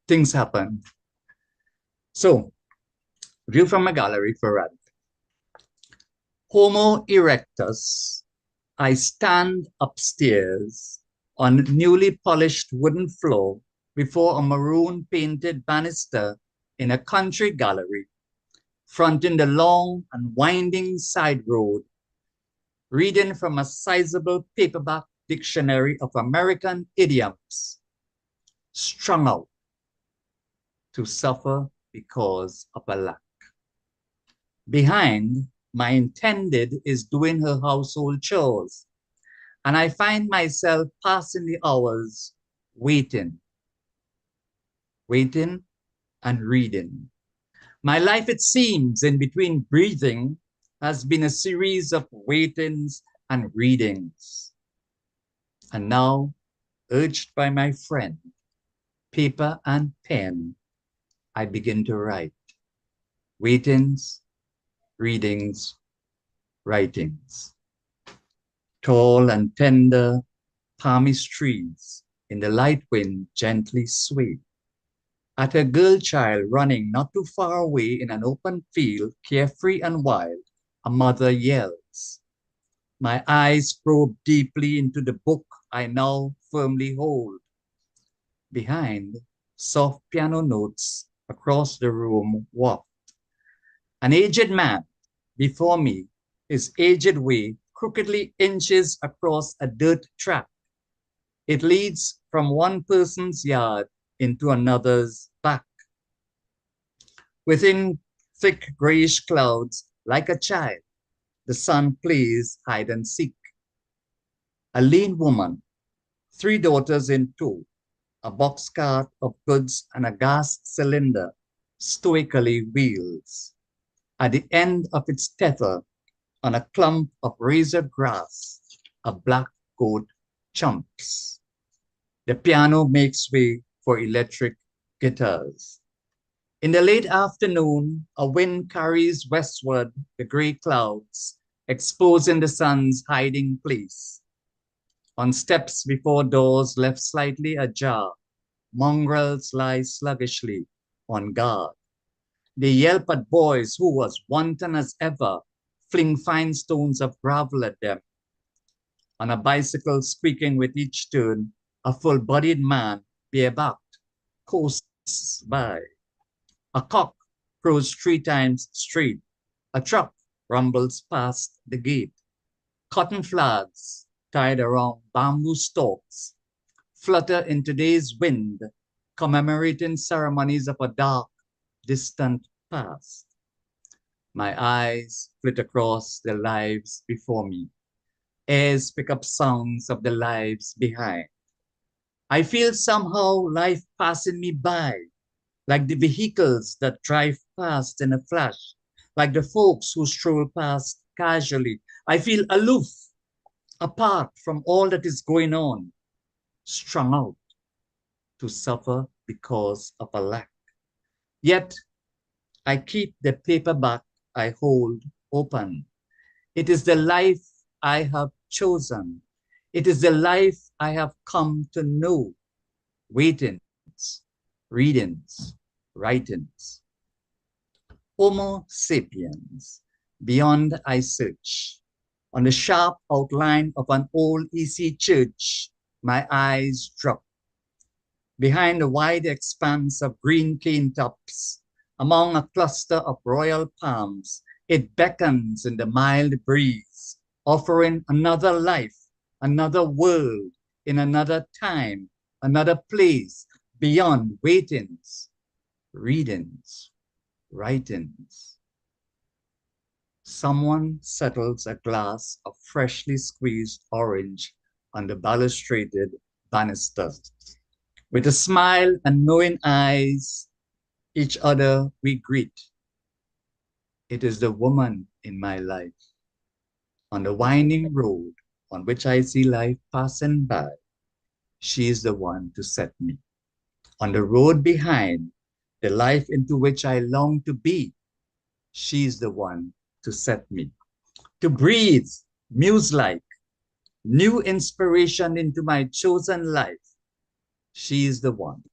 Things happen. So, view from a gallery for Radhika. Homo erectus, I stand upstairs on newly polished wooden floor before a maroon painted banister in a country gallery, fronting the long and winding side road, reading from a sizable paperback dictionary of American idioms, strung out to suffer because of a lack. Behind, my intended is doing her household chores, and I find myself passing the hours waiting and reading. My life, it seems, in between breathing, has been a series of waitings and readings. And now, urged by my friend, paper and pen, I begin to write. Waitings, readings, writings. Tall and tender, palmy trees in the light wind gently sway. At a girl child running not too far away in an open field, carefree and wild, a mother yells. My eyes probe deeply into the book I now firmly hold. Behind, soft piano notes across the room waft. An aged man before me, his aged way crookedly inches across a dirt track. It leads from one person's yard into another's back. Within thick grayish clouds, like a child, the sun plays hide and seek. A lean woman, 3 daughters in tow, a box cart of goods and a gas cylinder, stoically wheels. At the end of its tether, on a clump of razor grass, a black coat chumps. The piano makes way for electric guitars. In the late afternoon, a wind carries westward the gray clouds, exposing the sun's hiding place. On steps before doors left slightly ajar, mongrels lie sluggishly on guard. They yelp at boys who, as wanton as ever, fling fine stones of gravel at them. On a bicycle squeaking with each turn, a full-bodied man, barebacked, coasts by. A cock crows 3 times straight. A truck rumbles past the gate. Cotton flags tied around bamboo stalks flutter in today's wind, commemorating ceremonies of a dark, distant past. My eyes flit across the lives before me. Ears pick up sounds of the lives behind. I feel somehow life passing me by, like the vehicles that drive past in a flash, like the folks who stroll past casually. I feel aloof, apart from all that is going on, strung out to suffer because of a lack. Yet I keep the paperback I hold open. It is the life I have chosen. It is the life I have come to know. Waitings, readings, writings. Homo sapiens, beyond I search. On the sharp outline of an old easy church, my eyes drop. Behind the wide expanse of green cane tops, among a cluster of royal palms, it beckons in the mild breeze, offering another life, another world, in another time, another place, beyond waitings, readings, writings. Someone settles a glass of freshly squeezed orange on the balustraded banisters. With a smile and knowing eyes, each other we greet. It is the woman in my life. On the winding road on which I see life passing by, she is the one to set me. On the road behind, the life into which I long to be, she is the one to set me. To breathe, muse-like, new inspiration into my chosen life. She is the one.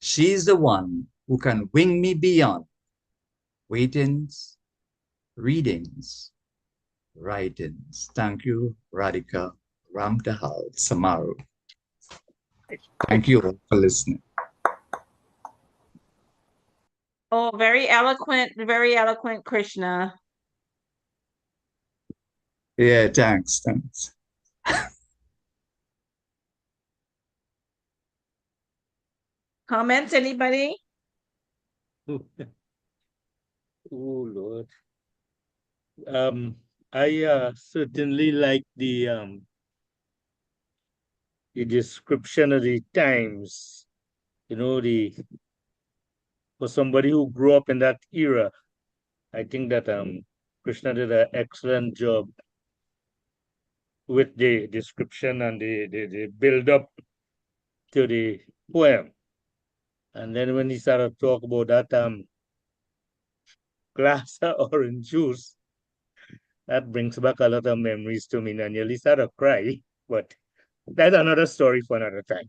She is the one who can wing me beyond waitings, readings, writings. Thank you, Radhika Ramdahal Samaru. Thank you all for listening. Oh, very eloquent, Krishna. Yeah, thanks. Comments, anybody? Oh, Lord. I certainly like the description of the times. You know, for somebody who grew up in that era, I think that Krishna did an excellent job with the description and the build up to the poem. And then when he started to talk about that glass of orange juice, that brings back a lot of memories to me. And I nearly started to cry, but that's another story for another time.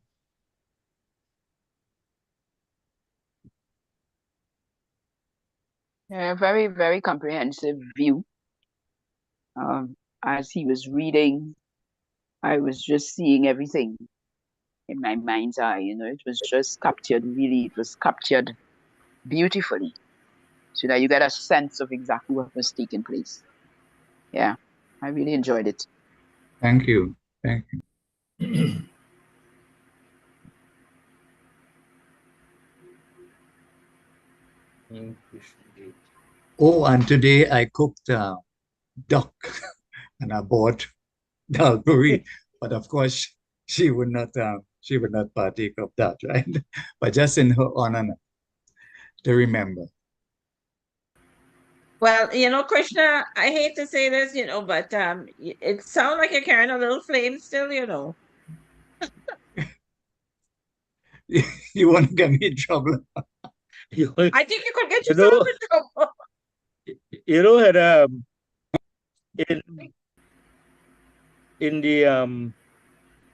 A very, very comprehensive view. As he was reading, I was just seeing everything in my mind's eye. It was just captured, really, it was captured beautifully. So that you get a sense of exactly what was taking place. Yeah, I really enjoyed it. Thank you. Thank you. Oh, and today I cooked duck and I bought dal puri, but of course she would not partake of that, right? But just in her honor to remember. Well, Krishna, I hate to say this, but it sounds like you're carrying a little flame still, You want to get me in trouble? You, I think you could get you yourself know, in trouble. and in in the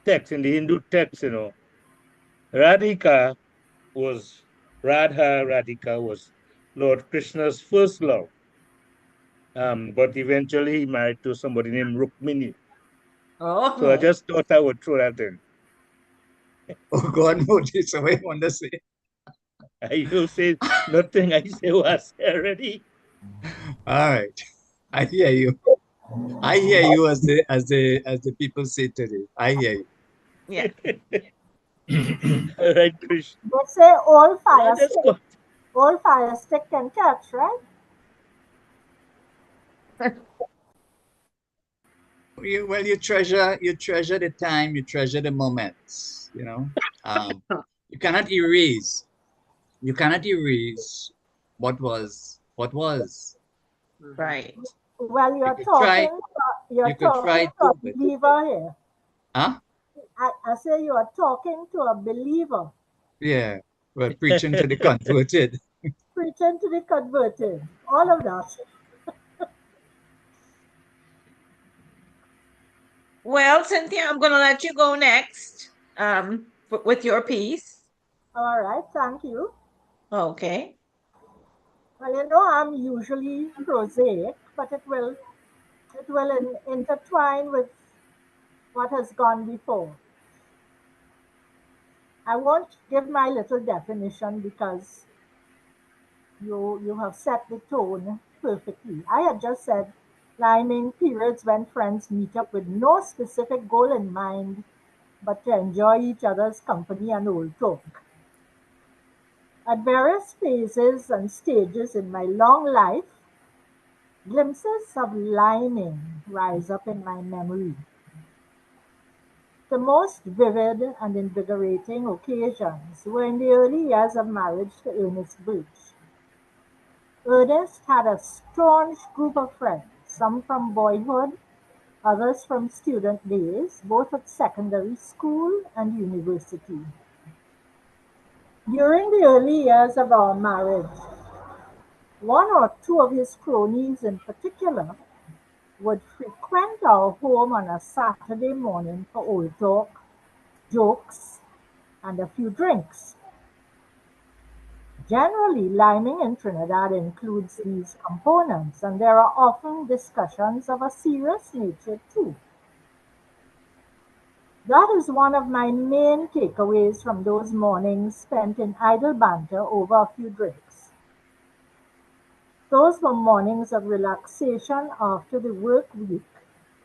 text, in the Hindu text, Radhika was Radhika was Lord Krishna's first love. But eventually he married to somebody named Rukmini. So I Oh, just thought I would throw that in. Oh God, no, this is what I want to say. You say nothing I say was already. All right, I hear you. I hear you, as the people say today. I hear you. yeah. All right, Krish. They say Well, I just got all fire stick can catch, right? You treasure the time, you treasure the moments. Um, you cannot erase. You cannot erase what was. What was. Right. Well, You could try. you're You could talking try to a to, but believer here. huh? I say you are talking to a believer, Yeah. We're preaching to the converted. preaching to the converted, all of that. Well, Cynthia, I'm going to let you go next with your piece. All right, thank you. Okay. Well, I'm usually prosaic, but it will intertwine with what has gone before. I won't give my little definition because you have set the tone perfectly. I had just said liming periods when friends meet up with no specific goal in mind, but to enjoy each other's company and old talk. At various phases and stages in my long life, glimpses of liming rise up in my memory. The most vivid and invigorating occasions were in the early years of marriage to Ernest Birch. Ernest had a staunch group of friends, some from boyhood, others from student days, both at secondary school and university. During the early years of our marriage, one or two of his cronies in particular would frequent our home on a Saturday morning for old talk, jokes, and a few drinks. Generally, liming in Trinidad includes these components, and there are often discussions of a serious nature too. That is one of my main takeaways from those mornings spent in idle banter over a few drinks. Those were mornings of relaxation after the work week,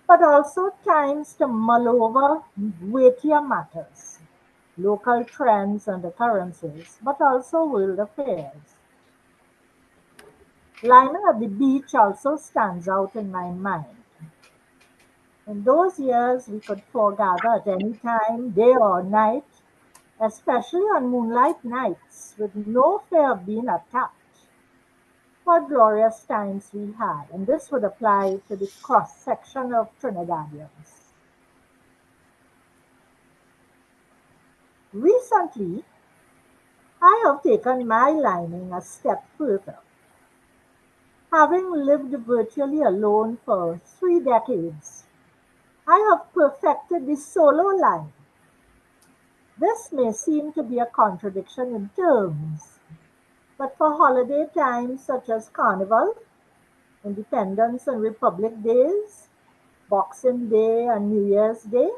but also times to mull over weightier matters, local trends and occurrences, but also world affairs. Lyman at the beach also stands out in my mind. In those years, we could foregather at any time, day or night, especially on moonlight nights, with no fear of being attacked. What glorious times we had, and this would apply to the cross section of Trinidadians. Recently, I have taken my liming a step further. Having lived virtually alone for 3 decades, I have perfected the solo line. This may seem to be a contradiction in terms, but for holiday times such as Carnival, Independence and Republic Days, Boxing Day and New Year's Day,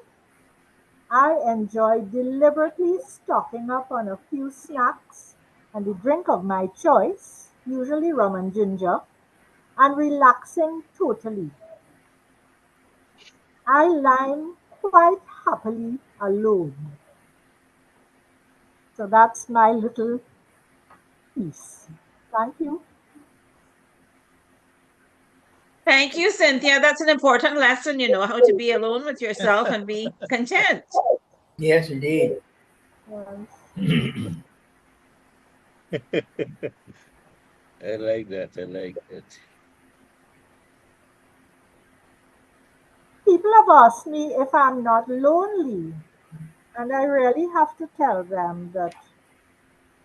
I enjoy deliberately stocking up on a few snacks and the drink of my choice, usually rum and ginger, and relaxing totally. I lime quite happily alone. So that's my little piece. Thank you. Thank you, Cynthia. That's an important lesson, how to be alone with yourself and be content. Yes, indeed. Yes. I like that. I like that. People have asked me if I'm not lonely, and I really have to tell them that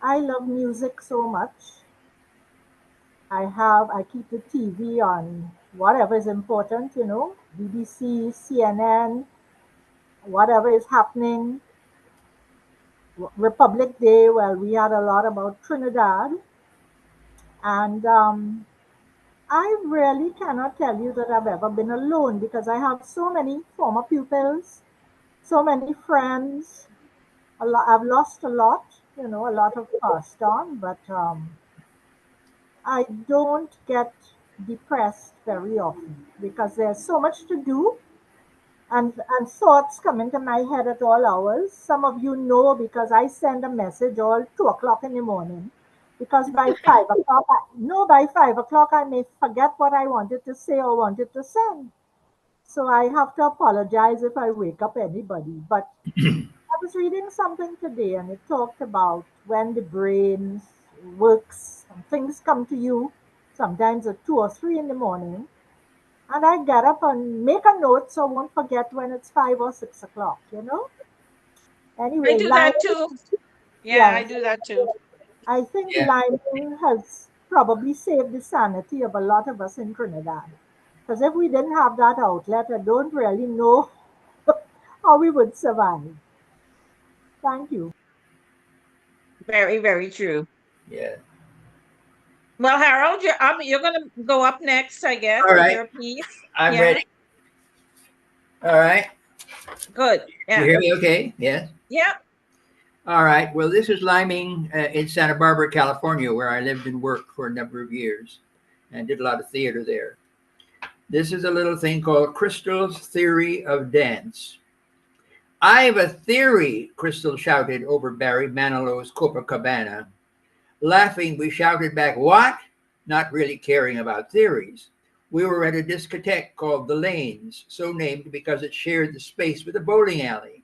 I love music so much. I keep the TV on whatever is important, BBC, CNN, whatever is happening. Republic Day, well, we had a lot about Trinidad, and I really cannot tell you that I've ever been alone because I have so many former pupils, so many friends. I've lost a lot, a lot have passed on, but I don't get depressed very often because there's so much to do and thoughts come into my head at all hours. Some of you know because I send a message all 2 o'clock in the morning. Because by 5 o'clock, no, by 5 o'clock I may forget what I wanted to say or wanted to send. So I have to apologize if I wake up anybody. But I was reading something today and it talked about when the brain works and things come to you, sometimes at 2 or 3 in the morning, and I get up and make a note so I won't forget when it's 5 or 6 o'clock. I Anyway, do that Lyman, too. Yeah, I yes, do that too. I think Yeah. Lyman has probably saved the sanity of a lot of us in Trinidad. Because if we didn't have that outlet, I don't really know how we would survive. Thank you. Very, very true. Yeah. Well, Harold, you're gonna go up next, I guess, All with right. your piece. I'm Yeah, ready. All right. good. You Yeah, hear me okay? Yes. yeah. All right. Well, this is Liming in Santa Barbara, California, where I lived and worked for a number of years and did a lot of theater there. This is a little thing called Crystal's Theory of Dance. I have a theory, Crystal shouted over Barry Manilow's Copacabana. Laughing, we shouted back, "What?" Not really caring about theories. We were at a discotheque called The Lanes, so named because it shared the space with a bowling alley.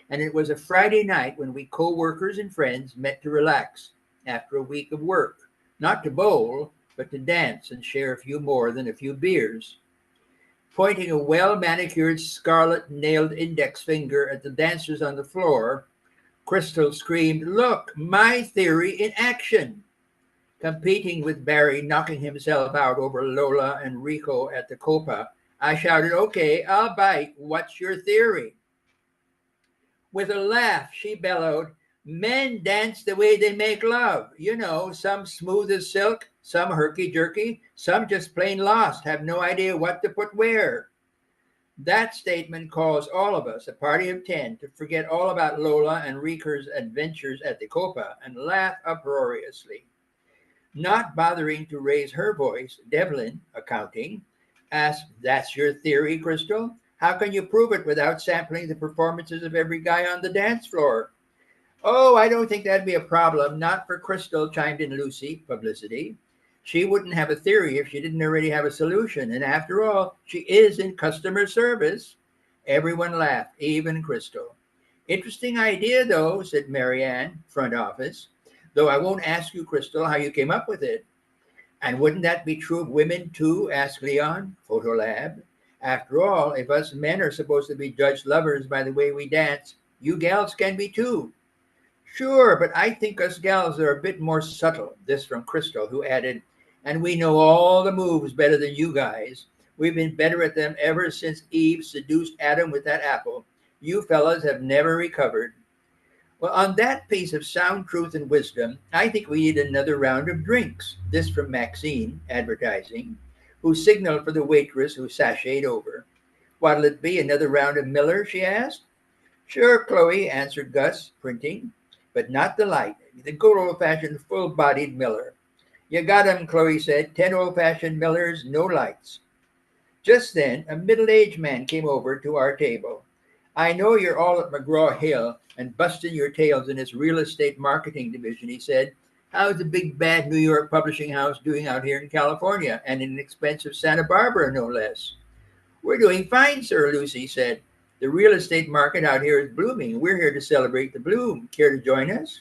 And it was a Friday night when we co workers and friends met to relax after a week of work. Not to bowl, but to dance and share a few more than a few beers. Pointing a well manicured scarlet nailed index finger at the dancers on the floor, Crystal screamed, "Look, my theory in action!" Competing with Barry knocking himself out over Lola and Rico at the Copa, I shouted, "Okay, I'll bite. What's your theory?" With a laugh, she bellowed, "Men dance the way they make love. Some smooth as silk, some herky jerky, some just plain lost, have no idea what to put where." That statement caused all of us, a party of 10, to forget all about Lola and Rico's adventures at the Copa and laugh uproariously. Not bothering to raise her voice, Devlin, accounting, asked, "That's your theory, Crystal? How can you prove it without sampling the performances of every guy on the dance floor?" "Oh, I don't think that'd be a problem. Not for Crystal," chimed in Lucy, publicity. "She wouldn't have a theory if she didn't already have a solution. And after all, she is in customer service." Everyone laughed, even Crystal. "Interesting idea, though," said Marianne, front office. "Though I won't ask you, Crystal, how you came up with it." "And wouldn't that be true of women, too?" asked Leon, Photolab. "After all, if us men are supposed to be judged lovers by the way we dance, you gals can be too." "Sure, but I think us gals are a bit more subtle." This from Crystal, who added, "And we know all the moves better than you guys. We've been better at them ever since Eve seduced Adam with that apple. You fellas have never recovered." Well, on that piece of sound truth and wisdom, I think we need another round of drinks. This from Maxine, advertising, who signaled for the waitress who sashayed over. "What'll it be, another round of Miller?" she asked. "Sure, Chloe," answered Gus, printing, "but not the light, the good old-fashioned full-bodied Miller." "You got 'em," Chloe said. 10 old-fashioned Millers, no lights." Just then, a middle-aged man came over to our table. "I know you're all at McGraw-Hill and busting your tails in its real estate marketing division," he said. "How's the big bad New York publishing house doing out here in California and in expensive Santa Barbara, no less?" "We're doing fine, sir," Lucy said. "The real estate market out here is blooming. We're here to celebrate the bloom. Care to join us?"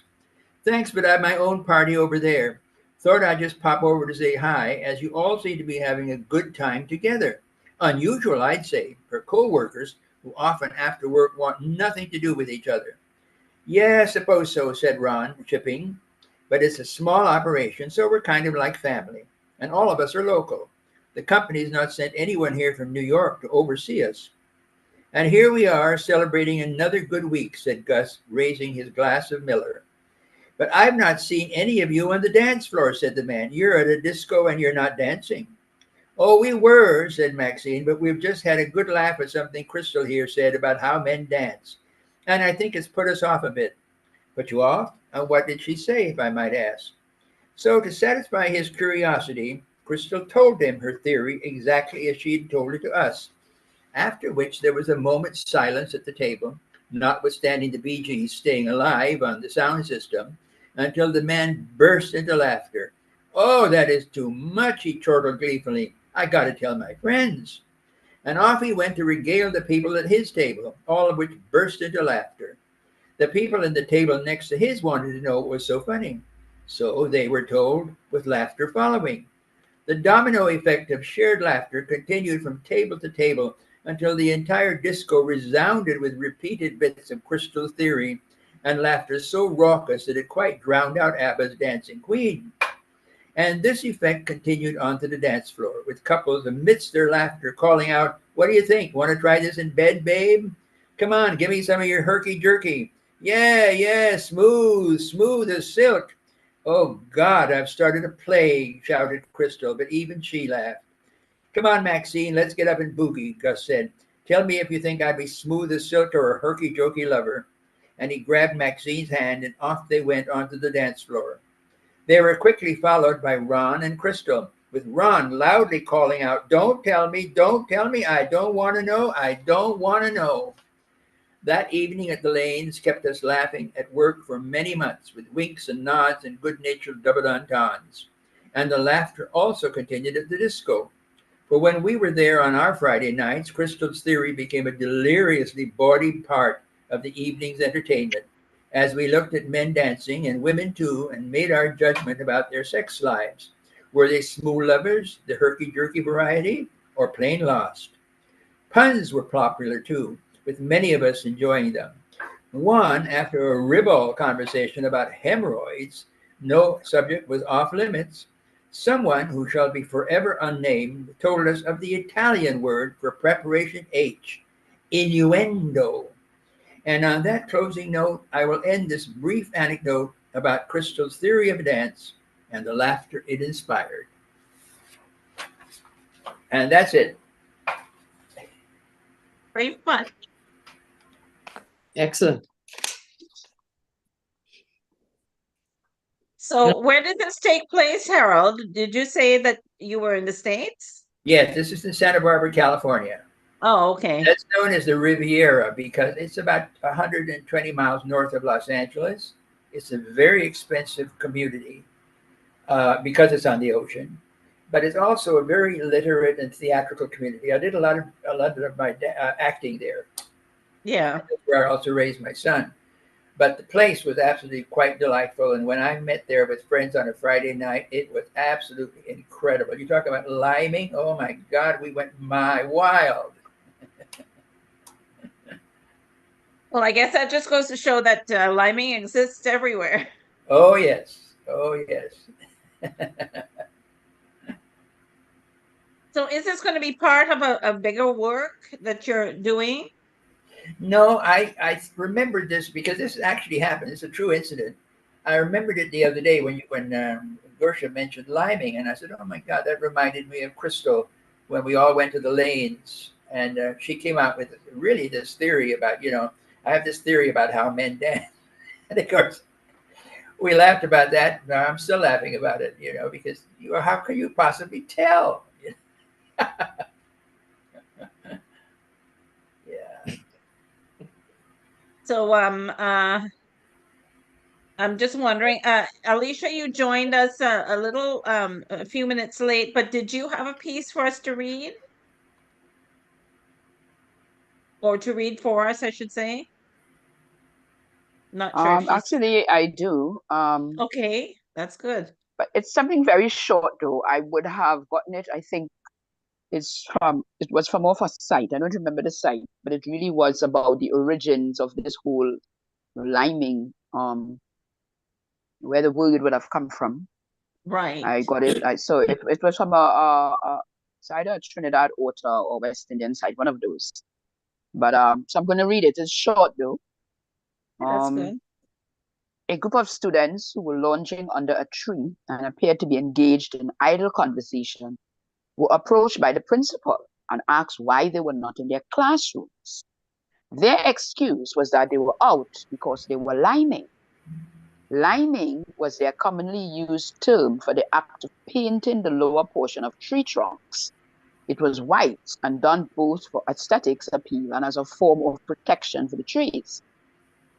"Thanks, but I have my own party over there. Thought I'd just pop over to say hi, as you all seem to be having a good time together." Unusual, I'd say, for co-workers who often after work want nothing to do with each other. Yeah, I suppose so, said Ron, chipping. But it's a small operation, so we're kind of like family. And all of us are local. The company's not sent anyone here from New York to oversee us. And here we are celebrating another good week, said Gus, raising his glass of Miller. But I've not seen any of you on the dance floor, said the man. You're at a disco and you're not dancing. Oh, we were, said Maxine, but we've just had a good laugh at something Crystal here said about how men dance. And I think it's put us off a bit. Put you off? And what did she say, if I might ask? So, to satisfy his curiosity, Crystal told him her theory exactly as she had told it to us, after which there was a moment's silence at the table, notwithstanding the Bee Gees staying alive on the sound system, until the man burst into laughter. Oh, that is too much, he chortled gleefully. I got to tell my friends. And off he went to regale the people at his table, all of which burst into laughter. The people at the table next to his wanted to know what was so funny. So they were told, with laughter following. The domino effect of shared laughter continued from table to table until the entire disco resounded with repeated bits of Crystal theory and laughter so raucous that it quite drowned out ABBA's Dancing Queen. And this effect continued onto the dance floor, with couples amidst their laughter calling out, "What do you think? Want to try this in bed, babe? Come on, give me some of your herky jerky. Yeah, yeah, smooth, smooth as silk." "Oh, God, I've started a plague," shouted Crystal, but even she laughed. "Come on, Maxine, let's get up and boogie," Gus said. "Tell me if you think I'd be smooth as silk or a herky jerky lover." And he grabbed Maxine's hand, and off they went onto the dance floor. They were quickly followed by Ron and Crystal, with Ron loudly calling out, don't tell me, I don't want to know, I don't want to know." That evening at the Lanes kept us laughing at work for many months, with winks and nods and good-natured double entendres. And the laughter also continued at the disco. For when we were there on our Friday nights, Crystal's theory became a deliriously bawdy part of the evening's entertainment, as we looked at men dancing, and women too, and made our judgment about their sex lives. Were they smooth lovers, the herky-jerky variety, or plain lost? Puns were popular too, with many of us enjoying them. One, after a ribald conversation about hemorrhoids, no subject was off limits. Someone who shall be forever unnamed told us of the Italian word for preparation H, innuendo. And on that closing note, I will end this brief anecdote about Crystal's theory of dance and the laughter it inspired. And that's it. Very fun. Excellent. So where did this take place, Harold? Did you say that you were in the States? Yes, this is in Santa Barbara, California. Oh, okay. That's known as the Riviera because it's about 120 miles north of Los Angeles. It's a very expensive community because it's on the ocean, but it's also a very literate and theatrical community. I did a lot of my acting there. Yeah. That's where I also raised my son. But the place was absolutely quite delightful. And when I met there with friends on a Friday night, it was absolutely incredible. You talk about liming. Oh my God, we went wild. Well, I guess that just goes to show that liming exists everywhere. Oh, yes. Oh, yes. So is this going to be part of a bigger work that you're doing? No, I remembered this because this actually happened. It's a true incident. I remembered it the other day when Gersha mentioned liming, and I said, "Oh my God, that reminded me of Crystal when we all went to the Lanes." And she came out with really this theory about, I have this theory about how men dance. And of course, we laughed about that. Now I'm still laughing about it, because how can you possibly tell? Yeah. So I'm just wondering, Alicia, you joined us a few minutes late, but did you have a piece for us to read? Or to read for us, I should say. Not sure if she's... Actually, I do. Okay, that's good. But it's something very short, though. I would have gotten it, I think, it was from off a site. I don't remember the site, but it really was about the origins of this whole liming, where the word would have come from. Right. I got it. So it was from it's either a Trinidad author or West Indian site, one of those. But so I'm going to read it. It's short though. That's good. A group of students who were lounging under a tree and appeared to be engaged in idle conversation were approached by the principal and asked why they were not in their classrooms. Their excuse was that they were out because they were liming. Liming was their commonly used term for the act of painting the lower portion of tree trunks. It was white and done both for aesthetics appeal and as a form of protection for the trees.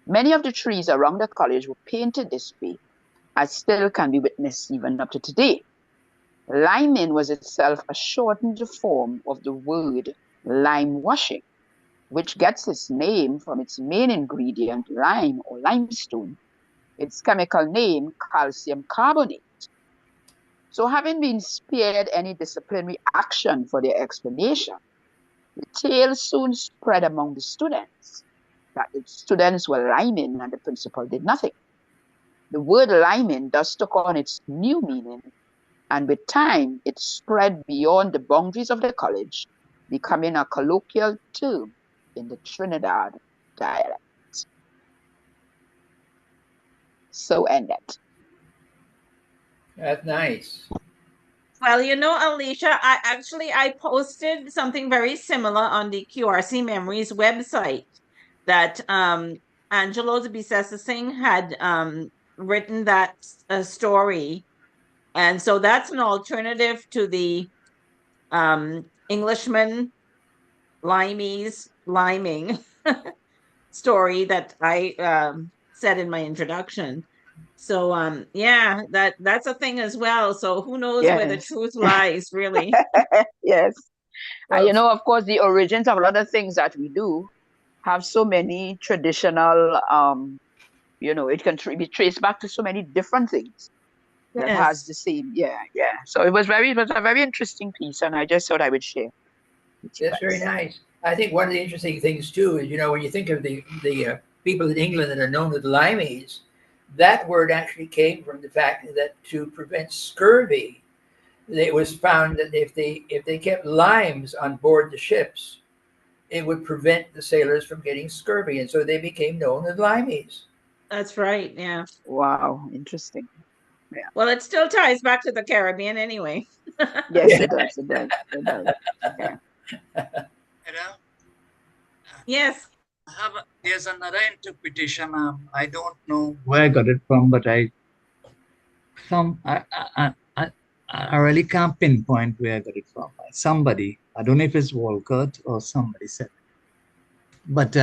Many of the trees around the college were painted this way, as still can be witnessed even up to today. Liming was itself a shortened form of the word lime washing, which gets its name from its main ingredient, lime or limestone, its chemical name, calcium carbonate. So having been spared any disciplinary action for their explanation, the tale soon spread among the students that the students were liming and the principal did nothing. The word liming thus took on its new meaning, and with time it spread beyond the boundaries of the college, becoming a colloquial term in the Trinidad dialect. So ended. That's nice. Well, Alicia, I posted something very similar on the QRC Memories website that Angelo Bisesing had written that story. And so that's an alternative to the Englishman Limeys liming story that I said in my introduction. So yeah, that's a thing as well. So who knows where the Yes. truth lies, really? Yes. Well, And of course, the origins of a lot of things that we do have so many traditional, it can be traced back to so many different things that has the same, yeah. So it was a very interesting piece, and I just thought I would share with you that's very guys. nice. I think one of the interesting things too is, when you think of the people in England that are known as limeys, that word actually came from the fact that to prevent scurvy, it was found that if they kept limes on board the ships, it would prevent the sailors from getting scurvy, and so they became known as limeys. That's right. Yeah. Wow, interesting. Yeah. Well, it still ties back to the Caribbean anyway. Yes, it does. It does. It does. Yeah. Yes. There's another interpretation. I don't know where I got it from, but I really can't pinpoint where I got it from. Somebody, I don't know if it's Walcott or somebody said it. But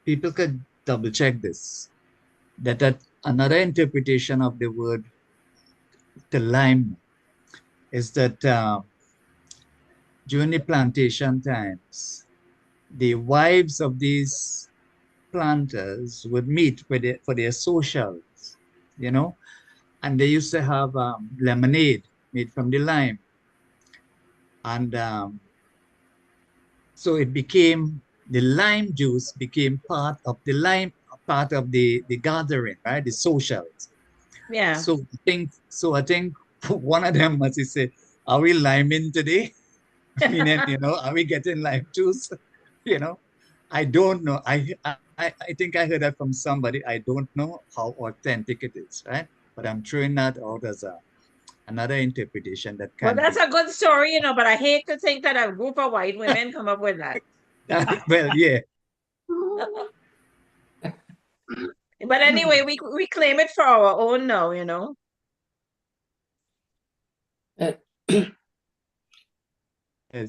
people could double check this. That another interpretation of the word the lime is that during the plantation times, the wives of these planters would meet for their socials, and they used to have lemonade made from the lime. And so the lime juice became part of the gathering, right? The socials. Yeah. So I think one of them must say, "Are we liming today?" Meaning, are we getting lime juice? I don't know. I think I heard that from somebody. I don't know how authentic it is, right? But I'm throwing that out as another interpretation that Well, can that's be. a good story, but I hate to think that a group of white women come up with that. Well, yeah. But anyway, we claim it for our own now,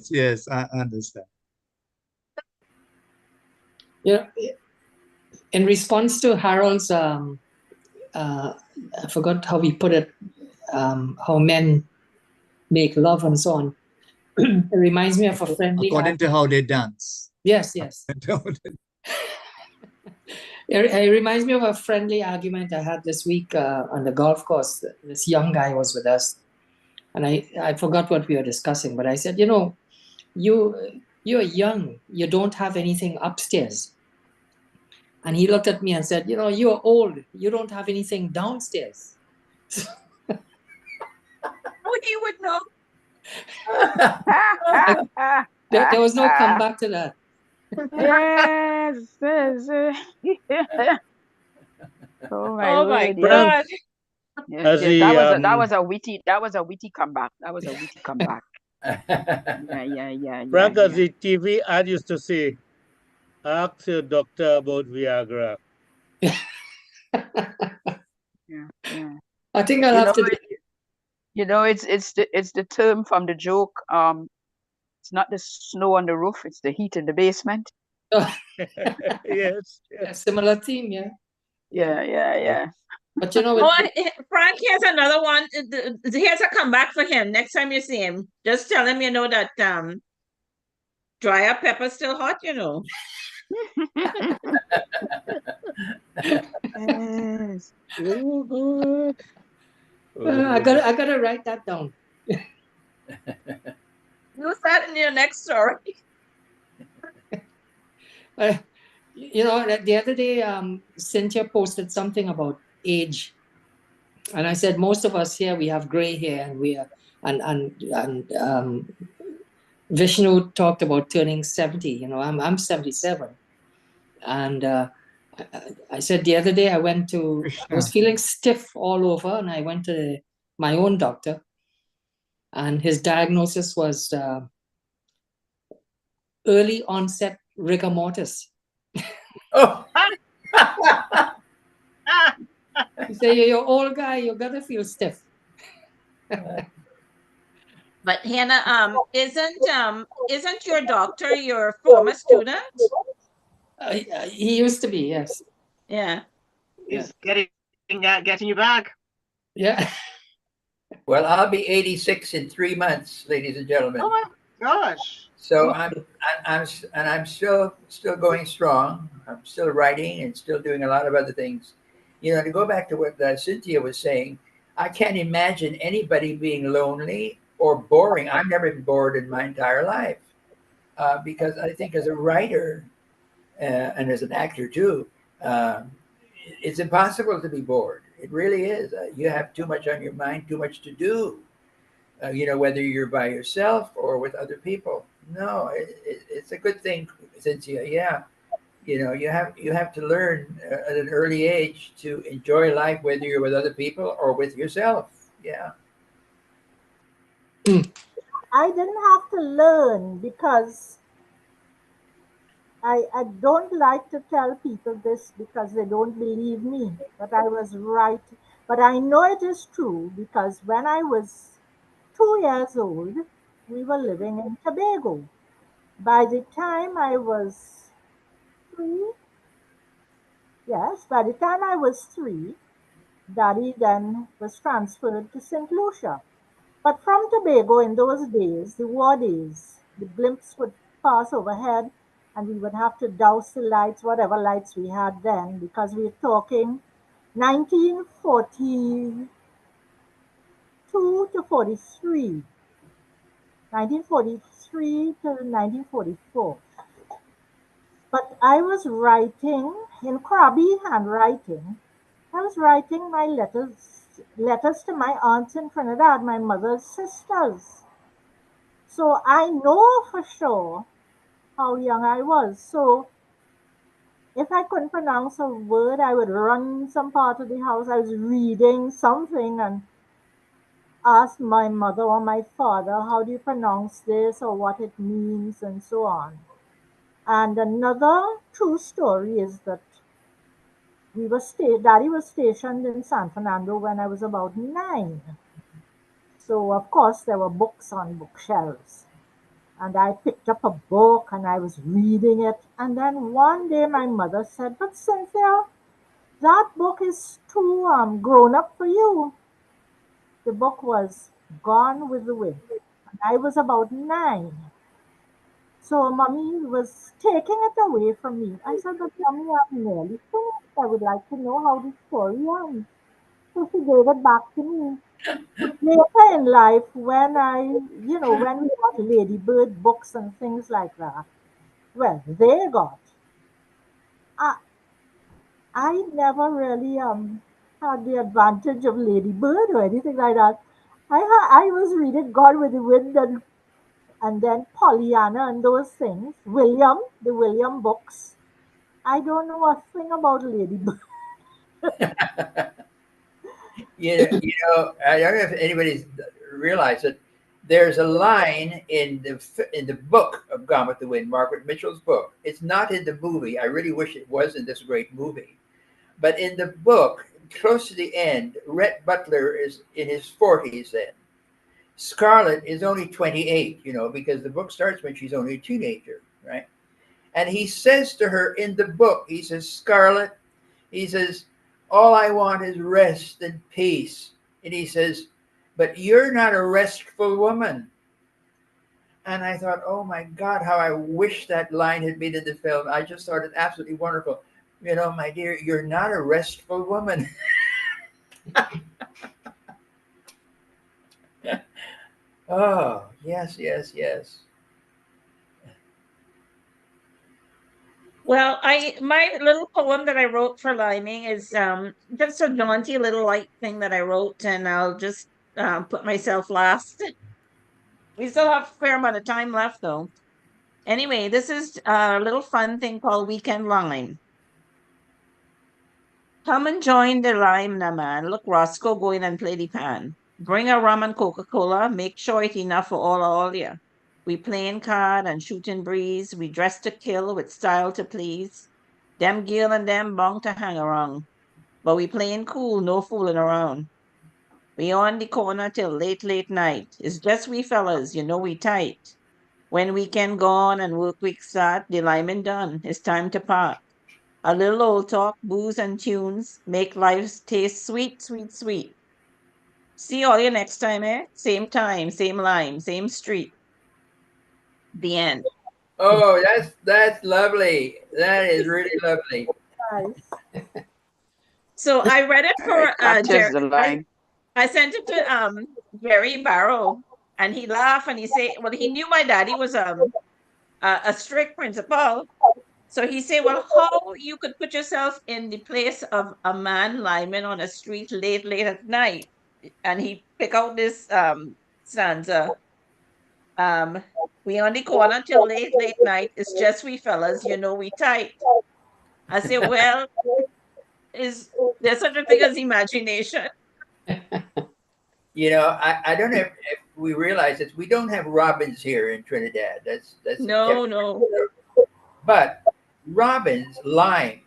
Yes, I understand. In response to Harold's, I forgot how we put it, how men make love and so on. It reminds me of a friendly. According to how they dance. Yes. It reminds me of a friendly argument I had this week on the golf course. This young guy was with us, And I forgot what we were discussing, but I said, you know, you're young, you don't have anything upstairs. And he looked at me and said, you know, you're old, you don't have anything downstairs. Oh, he would know. There was no comeback to that. Yes, yes. Oh my Oh my word, yes. Frank, God. Yes, as yes. he That was a witty comeback. That was a witty comeback. Yeah. Frank, as the TV ad used to say, ask your doctor about Viagra. Yeah. I think I'll You have know, to do it's the term from the joke. It's not the snow on the roof, it's the heat in the basement. Yes. a similar theme, yeah. Yeah. But you know, Oh, Frank, here's another one. Here's a comeback for him. Next time you see him, just tell him, you know, that dry up pepper's still hot, you know. Yes. Oh, good. I gotta write that down. Use that in your next story. You know, the other day, Cynthia posted something about age, and I said most of us here we have gray hair, and we are, and Vishnu talked about turning 70. You know, I'm 77, and I said the other day I was feeling stiff all over, and I went to my own doctor, and his diagnosis was early onset rigor mortis. Oh. He said, you're an old guy, you're gonna feel stiff. But Hannah, isn't your doctor your former student? He used to be, yes. Yeah. He's getting you back. Yeah. Well, I'll be 86 in 3 months, ladies and gentlemen. Oh my gosh. So I'm still going strong. I'm still writing and still doing a lot of other things. You know, to go back to what Cynthia was saying, I can't imagine anybody being lonely or boring. I've never been bored in my entire life because I think as a writer and as an actor too, it's impossible to be bored. It really is. You have too much on your mind, too much to do. You know, whether you're by yourself or with other people. No, it's a good thing, Cynthia. Yeah, you know, you have to learn at an early age to enjoy life, whether you're with other people or with yourself. Yeah. I didn't have to learn because I don't like to tell people this because they don't believe me, but I was right. But I know it is true because when I was 2 years old, we were living in Tobago. By the time I was three, yes, by the time I was three, Daddy then was transferred to St. Lucia. But from Tobago in those days, the war days, the blimps would pass overhead and we would have to douse the lights, whatever lights we had then, because we're talking 1942 to 43, 1943 to 1944. But I was writing in crabby handwriting. I was writing my letters to my aunts in Trinidad, my mother's sisters. So I know for sure how young I was. So if I couldn't pronounce a word, I would run some part of the house. I was reading something and ask my mother or my father, how do you pronounce this or what it means and so on. And another true story is that Daddy was stationed in San Fernando when I was about 9. So of course there were books on bookshelves. And I picked up a book and I was reading it. And then one day my mother said, "But Cynthia, that book is too grown up for you." The book was Gone with the Wind. And I was about 9. So mommy was taking it away from me. I said, "But mommy, I'm nearly finished. I would like to know how the story ends." So she gave it back to me. Later in life, when when we got Ladybird books and things like that, well, they got. I, I never really had the advantage of Ladybird or anything like that. I was reading Gone with the Wind and then Pollyanna and those things. The William books. I don't know a thing about Ladybird. I don't know if anybody's realized it. There's a line in the book of Gone with the Wind, Margaret Mitchell's book. It's not in the movie. I really wish it was in this great movie. But in the book, close to the end, Rhett Butler is in his 40s then. Scarlett is only 28, because the book starts when she's only a teenager, right? And he says to her in the book, he says, Scarlett, he says, all I want is rest and peace. And he says, but you're not a restful woman. And I thought, oh my God, how I wish that line had been in the film. I just thought it absolutely wonderful. My dear, you're not a restful woman. Oh, yes, yes, yes. Well, my little poem that I wrote for Liming is just a jaunty little light thing that I wrote, and I'll just put myself last. We still have a fair amount of time left, though. Anyway, this is a little fun thing called Weekend Lime. Come and join the lime, na man. Look, Roscoe going and play the pan. Bring a rum and Coca-Cola. Make sure it's enough for all ya. We playing card and shooting breeze. We dress to kill with style to please. Them girl and them bound to hang around. But we playing cool, no fooling around. We on the corner till late night. It's just we fellas, we tight. When weekend gone and work week start, the lineman done. It's time to part. A little old talk, booze and tunes make life taste sweet, sweet, sweet. See all you next time, eh? Same time, same line, same street. The end. Oh, that's lovely. That is really lovely. Nice. So I read it It for captures Jerry. the line. I sent it to Jerry Barrow, and he laughed and he said, "Well, he knew my daddy was a strict principal, so he said, well, how you could put yourself in the place of a man lying on a street late at night?" And he pick out this stanza. We on the corner till late night. It's just we fellas, we tight. I say, well, is there such a thing as imagination? I don't know if we realize that we don't have robins here in Trinidad. That's No. But robins lime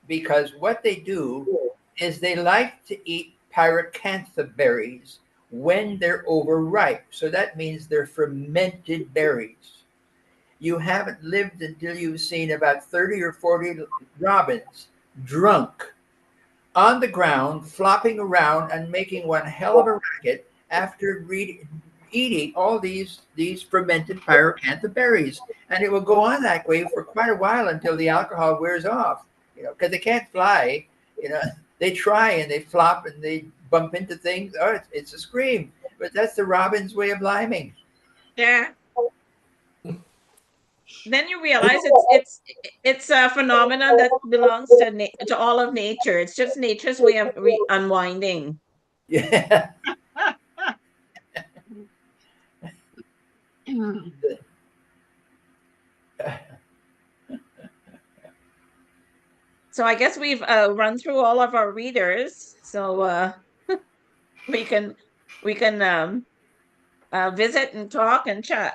because what they do is they like to eat pyracantha berries when they're overripe. So that means they're fermented berries. You haven't lived until you've seen about 30 or 40 robins drunk on the ground, flopping around and making one hell of a racket after eating all these fermented pyracantha berries. And it will go on that way for quite a while until the alcohol wears off, because they can't fly. They try and they flop and they bump into things. Oh, it's a scream. But that's the robin's way of liming. Yeah. Then you realize it's a phenomenon that belongs to all of nature. It's just nature's way of unwinding. Yeah. So I guess we've run through all of our readers. So we can visit and talk and chat.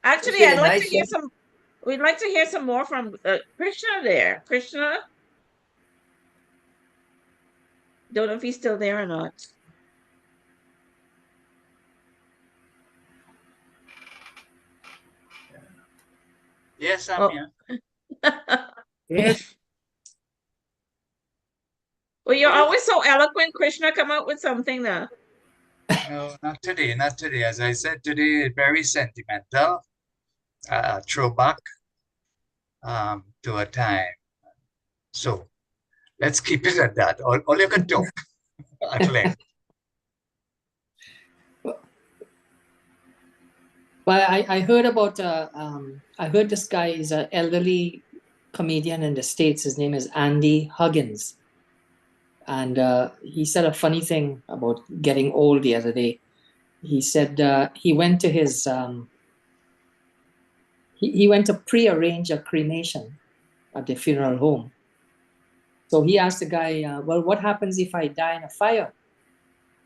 Actually, I'd like to hear some. We'd like to hear some more from Krishna there. Krishna, don't know if he's still there or not. Yes, I'm here. Yes. Well, you're always so eloquent, Krishna. Come out with something now. No, not today, not today. As I said today, very sentimental. Throwback to a time. So let's keep it at that. All you can talk at length. But I heard about I heard this guy is an elderly comedian in the States. His name is Andy Huggins, and he said a funny thing about getting old the other day. He said he went to his he went to pre-arrange a cremation at the funeral home. So he asked the guy, "Well, what happens if I die in a fire?"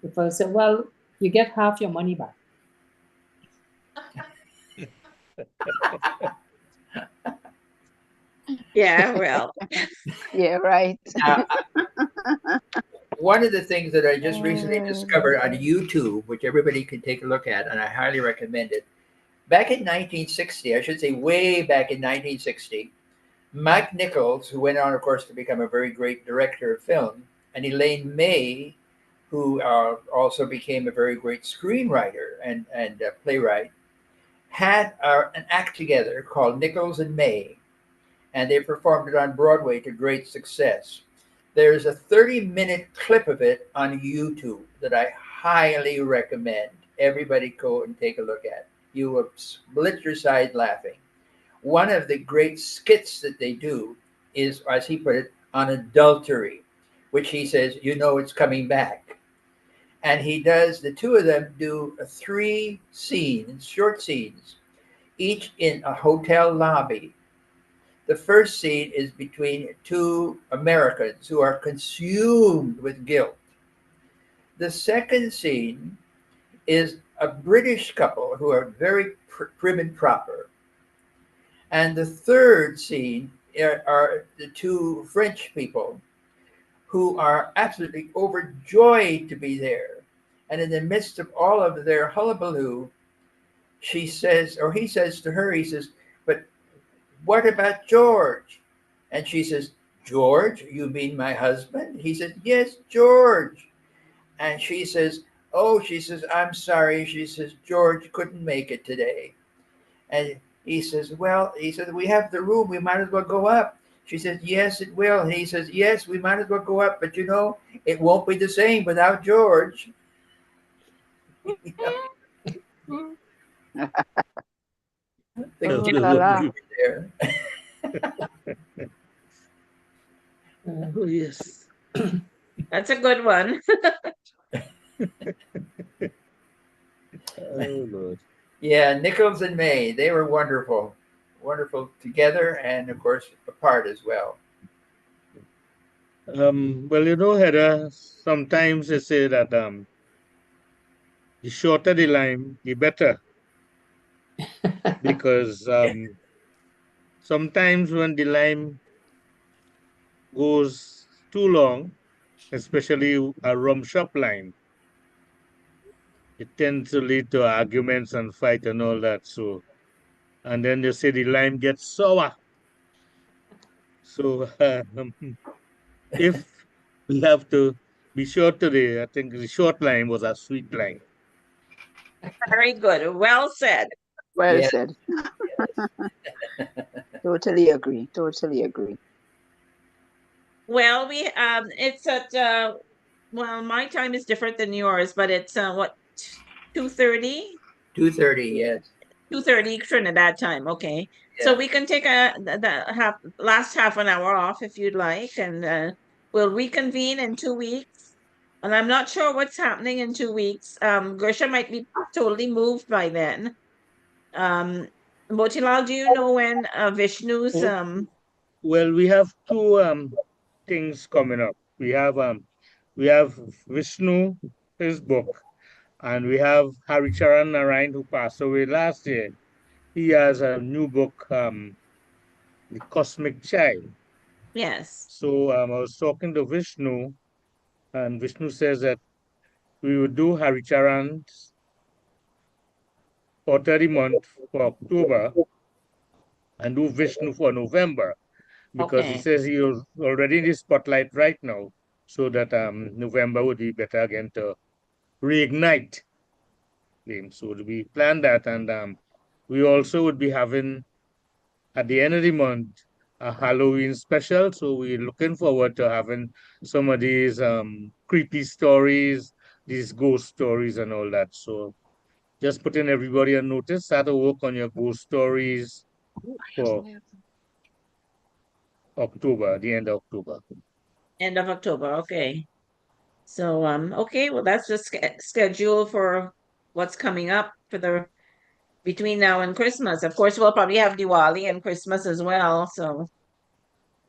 The fellow said, "Well, you get half your money back." Yeah, well, Yeah, right. Now, one of the things that I just recently discovered on YouTube, which everybody can take a look at, and I highly recommend it. Back in 1960, I should say way back in 1960, Mike Nichols, who went on, of course, to become a very great director of film, and Elaine May, who also became a very great screenwriter and playwright, had an act together called Nichols and May, and they performed it on Broadway to great success. There's a 30-minute clip of it on YouTube that I highly recommend everybody go and take a look at. You will split your side laughing. One of the great skits that they do is, as he put it, on adultery, which he says, you know, it's coming back. And he does, the two of them do three scenes, short scenes, each in a hotel lobby. The first scene is between two Americans who are consumed with guilt. The second scene is a British couple who are very prim and proper. And the third scene are the two French people who are absolutely overjoyed to be there. And in the midst of all of their hullabaloo, she says, or he says to her, he says, but what about George? And she says, George, you mean my husband? He says, yes, George. And she says, oh, she says, I'm sorry. She says, George couldn't make it today. And he says, well, he said, we have the room. We might as well go up. She says, yes, it will. And he says, yes, we might as well go up. But you know, it won't be the same without George. The Oh, gift la. there. oh, yes. that's a good one. Oh, Lord. Yeah, Nichols and May, they were wonderful. Wonderful together and, of course, apart as well. Well, you know, Heather, sometimes they say that the shorter the line, the better. Because sometimes when the line goes too long, especially a rum shop line, it tends to lead to arguments and fight and all that. So, and then they say the line gets sour. So, if we have to be short today, I think the short line was a sweet line. Very good. Well said. Well Yes, said. yes. Totally agree. Totally agree. Well, we it's at well, my time is different than yours, but it's what 2:30? 2:30, yes. 2:30 Trinidad time. Okay. So Yeah. we can take the last half an hour off if you'd like, and we'll reconvene in 2 weeks. And I'm not sure what's happening in 2 weeks. Gersha might be totally moved by then. Motilal, do you know when Vishnu's Oh, well, we have two things coming up. We have Vishnu, his book, and we have Haricharan Narayan, who passed away last year. He has a new book, The Cosmic Child. yes. So I was talking to Vishnu, and Vishnu says that we would do Haricharan for 30 month for October and do Vishnu for November, because he Okay. says he is already in the spotlight right now, so that November would be better again to reignite him. So we plan that, and we also would be having at the end of the month a Halloween special. So we're looking forward to having some of these creepy stories, these ghost stories, and all that. So just putting everybody on notice, start to work on your ghost stories for October, the end of October. End of October, okay. So, okay, well, that's the schedule for what's coming up for the between now and Christmas. Of course, we'll probably have Diwali and Christmas as well. So,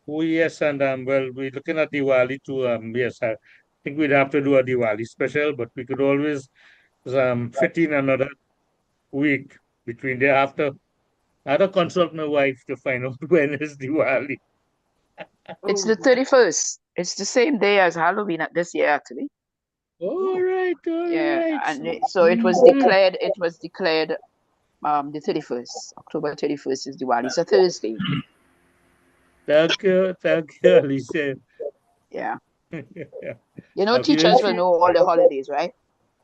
Oh yes, and well, we're looking at Diwali too. Yes, I think we'd have to do a Diwali special, but we could always fit in another week between there after. I had to consult my wife to find out when is Diwali. It's the 31st. It's the same day as Halloween at this year, actually. All right, all Yeah, right. and so it was declared. It was declared the 31st. October 31st is Diwali. It's a Thursday. Thank you, Alicia. Yeah. Yeah. You know, Okay. teachers will know all the holidays, right?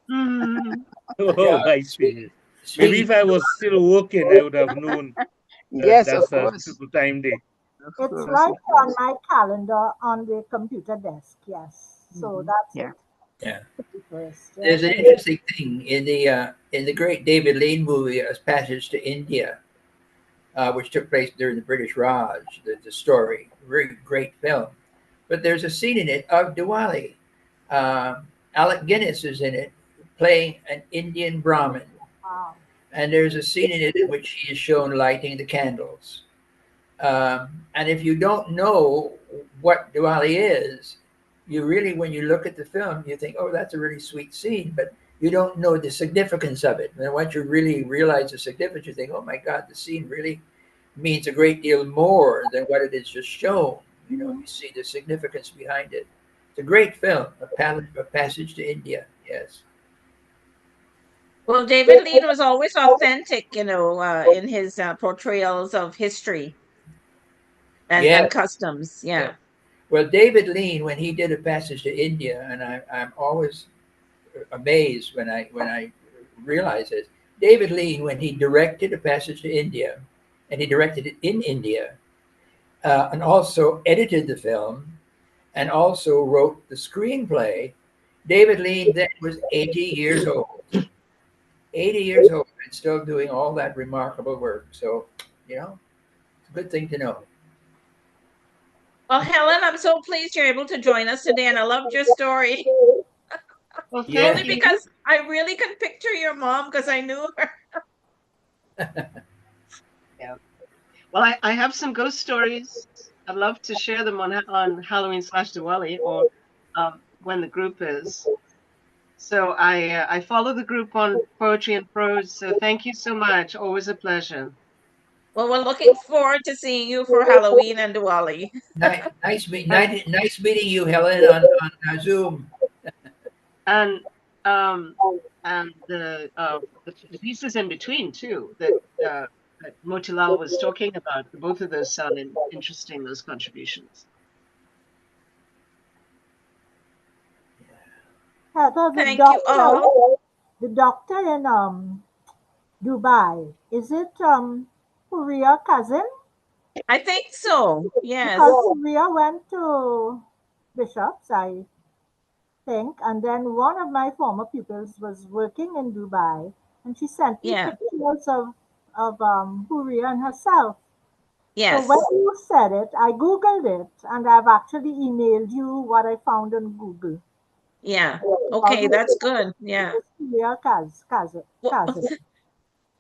Mhm. Oh, Yeah, I see. Maybe speaking if I was still working, I would have known that Yes, of that's a course. triple time day. Of It's course, right of on course. my calendar on the computer desk. Yes. So that's Yeah. it. yeah. 31st. Yeah. There's an interesting thing in the great David Lean movie, A Passage to India, which took place during the British Raj. The story, very great film. But there's a scene in it of Diwali. Alec Guinness is in it, playing an Indian Brahmin, Wow. and there's a scene in it in which he is shown lighting the candles. And if you don't know what Diwali is, you really, when you look at the film, you think, oh, that's a really sweet scene, but you don't know the significance of it. And once you really realize the significance, you think, oh my God, the scene really means a great deal more than what it is just shown. You know, you see the significance behind it. It's a great film, A Passage to India. Yes. well, David Lean was always authentic, in his portrayals of history Yeah. and customs. Yeah, Well, David Lean, when he did A Passage to India, and I'm always amazed when I realize it. David Lean, when he directed A Passage to India, and he directed it in India, and also edited the film, and also wrote the screenplay. David Lean then was 80 years old. 80 years old and still doing all that remarkable work. So, it's a good thing to know. well, Helen, I'm so pleased you're able to join us today, and I loved your story. Well, Yeah. Only thank you. because I really can picture your mom because I knew her. Yeah. Well, I have some ghost stories. I'd love to share them on Halloween/Diwali or when the group is. So I follow the group on Poetry and Prose. So thank you so much. Always a pleasure. Well, we're looking forward to seeing you for Halloween and Diwali. And Nice meeting you, Helen, on Zoom. and um and the pieces in between too that Motilal was talking about. Both of those sounded interesting. Those contributions. Heather, Thank you all. the doctor in Dubai, is it Korea cousin? I think so. Because Yes. Korea went to Bishops, I think, and then one of my former pupils was working in Dubai, and she sent me Yeah. pictures of Korea and herself. So when Yes. you said it, I googled it, and I've actually emailed you what I found on Google. Yeah. About Okay, that's good. Yeah. this Korea cousin. Well, cousin.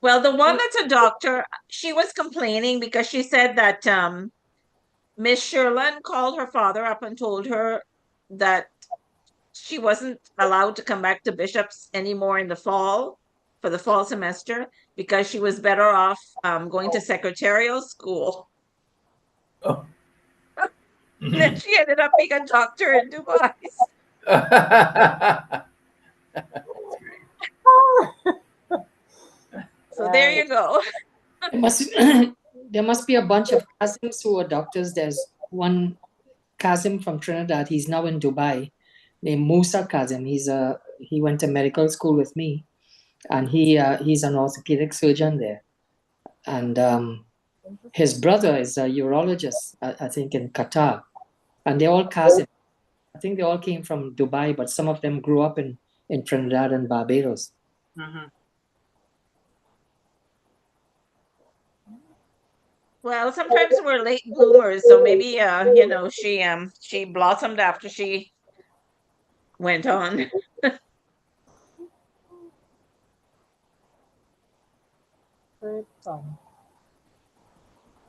well, the one that's a doctor, she was complaining because she said that Miss Sherlin called her father up and told her that she wasn't allowed to come back to Bishops anymore in the fall for the fall semester because she was better off going to secretarial school. Oh. And then she ended up being a doctor in Dubai. So there you go. There must there must be a bunch of cousins who are doctors. There's one Kazim from Trinidad. He's now in Dubai, named Musa Kazim. He went to medical school with me, and he's an orthopedic surgeon there. And his brother is a urologist, I think, in Qatar, and they're all Kazim. I think they all came from Dubai, but some of them grew up in Trinidad and Barbados. Mhm. Well, sometimes we're late bloomers, so maybe you know, she blossomed after she went on. Great fun.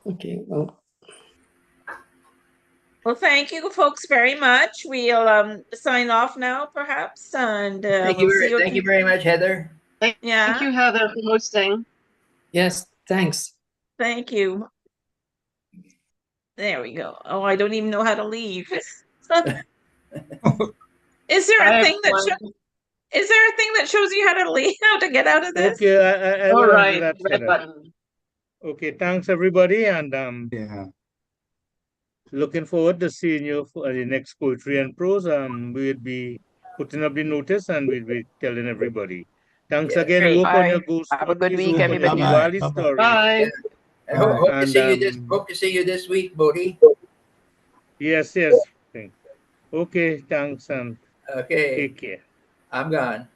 Okay, well, Well, thank you folks very much. We'll sign off now perhaps, and we'll see you Thank you very much, Heather. Thank Yeah. you, Heather, for hosting. yes, thanks. Thank you. There we go. Oh, I don't even know how to leave. Is there Bye, a thing that everyone. is there a thing that shows you how to leave, how to get out of this? Okay, I All will answer right, that, red Heather. button. Okay, thanks everybody, and Yeah. looking forward to seeing you for the next Poetry and Prose. We'll be putting up the notice and we'll be telling everybody. Thanks again. Great. Work on your Bye. ghost Have a good stories, week, work on your everybody. Bye-bye. Diwali Bye-bye. stories. Bye. And All right. hope to And see you this. Hope to see you this week, Bodhi. yes. Okay, thanks and Okay, take care. I'm gone.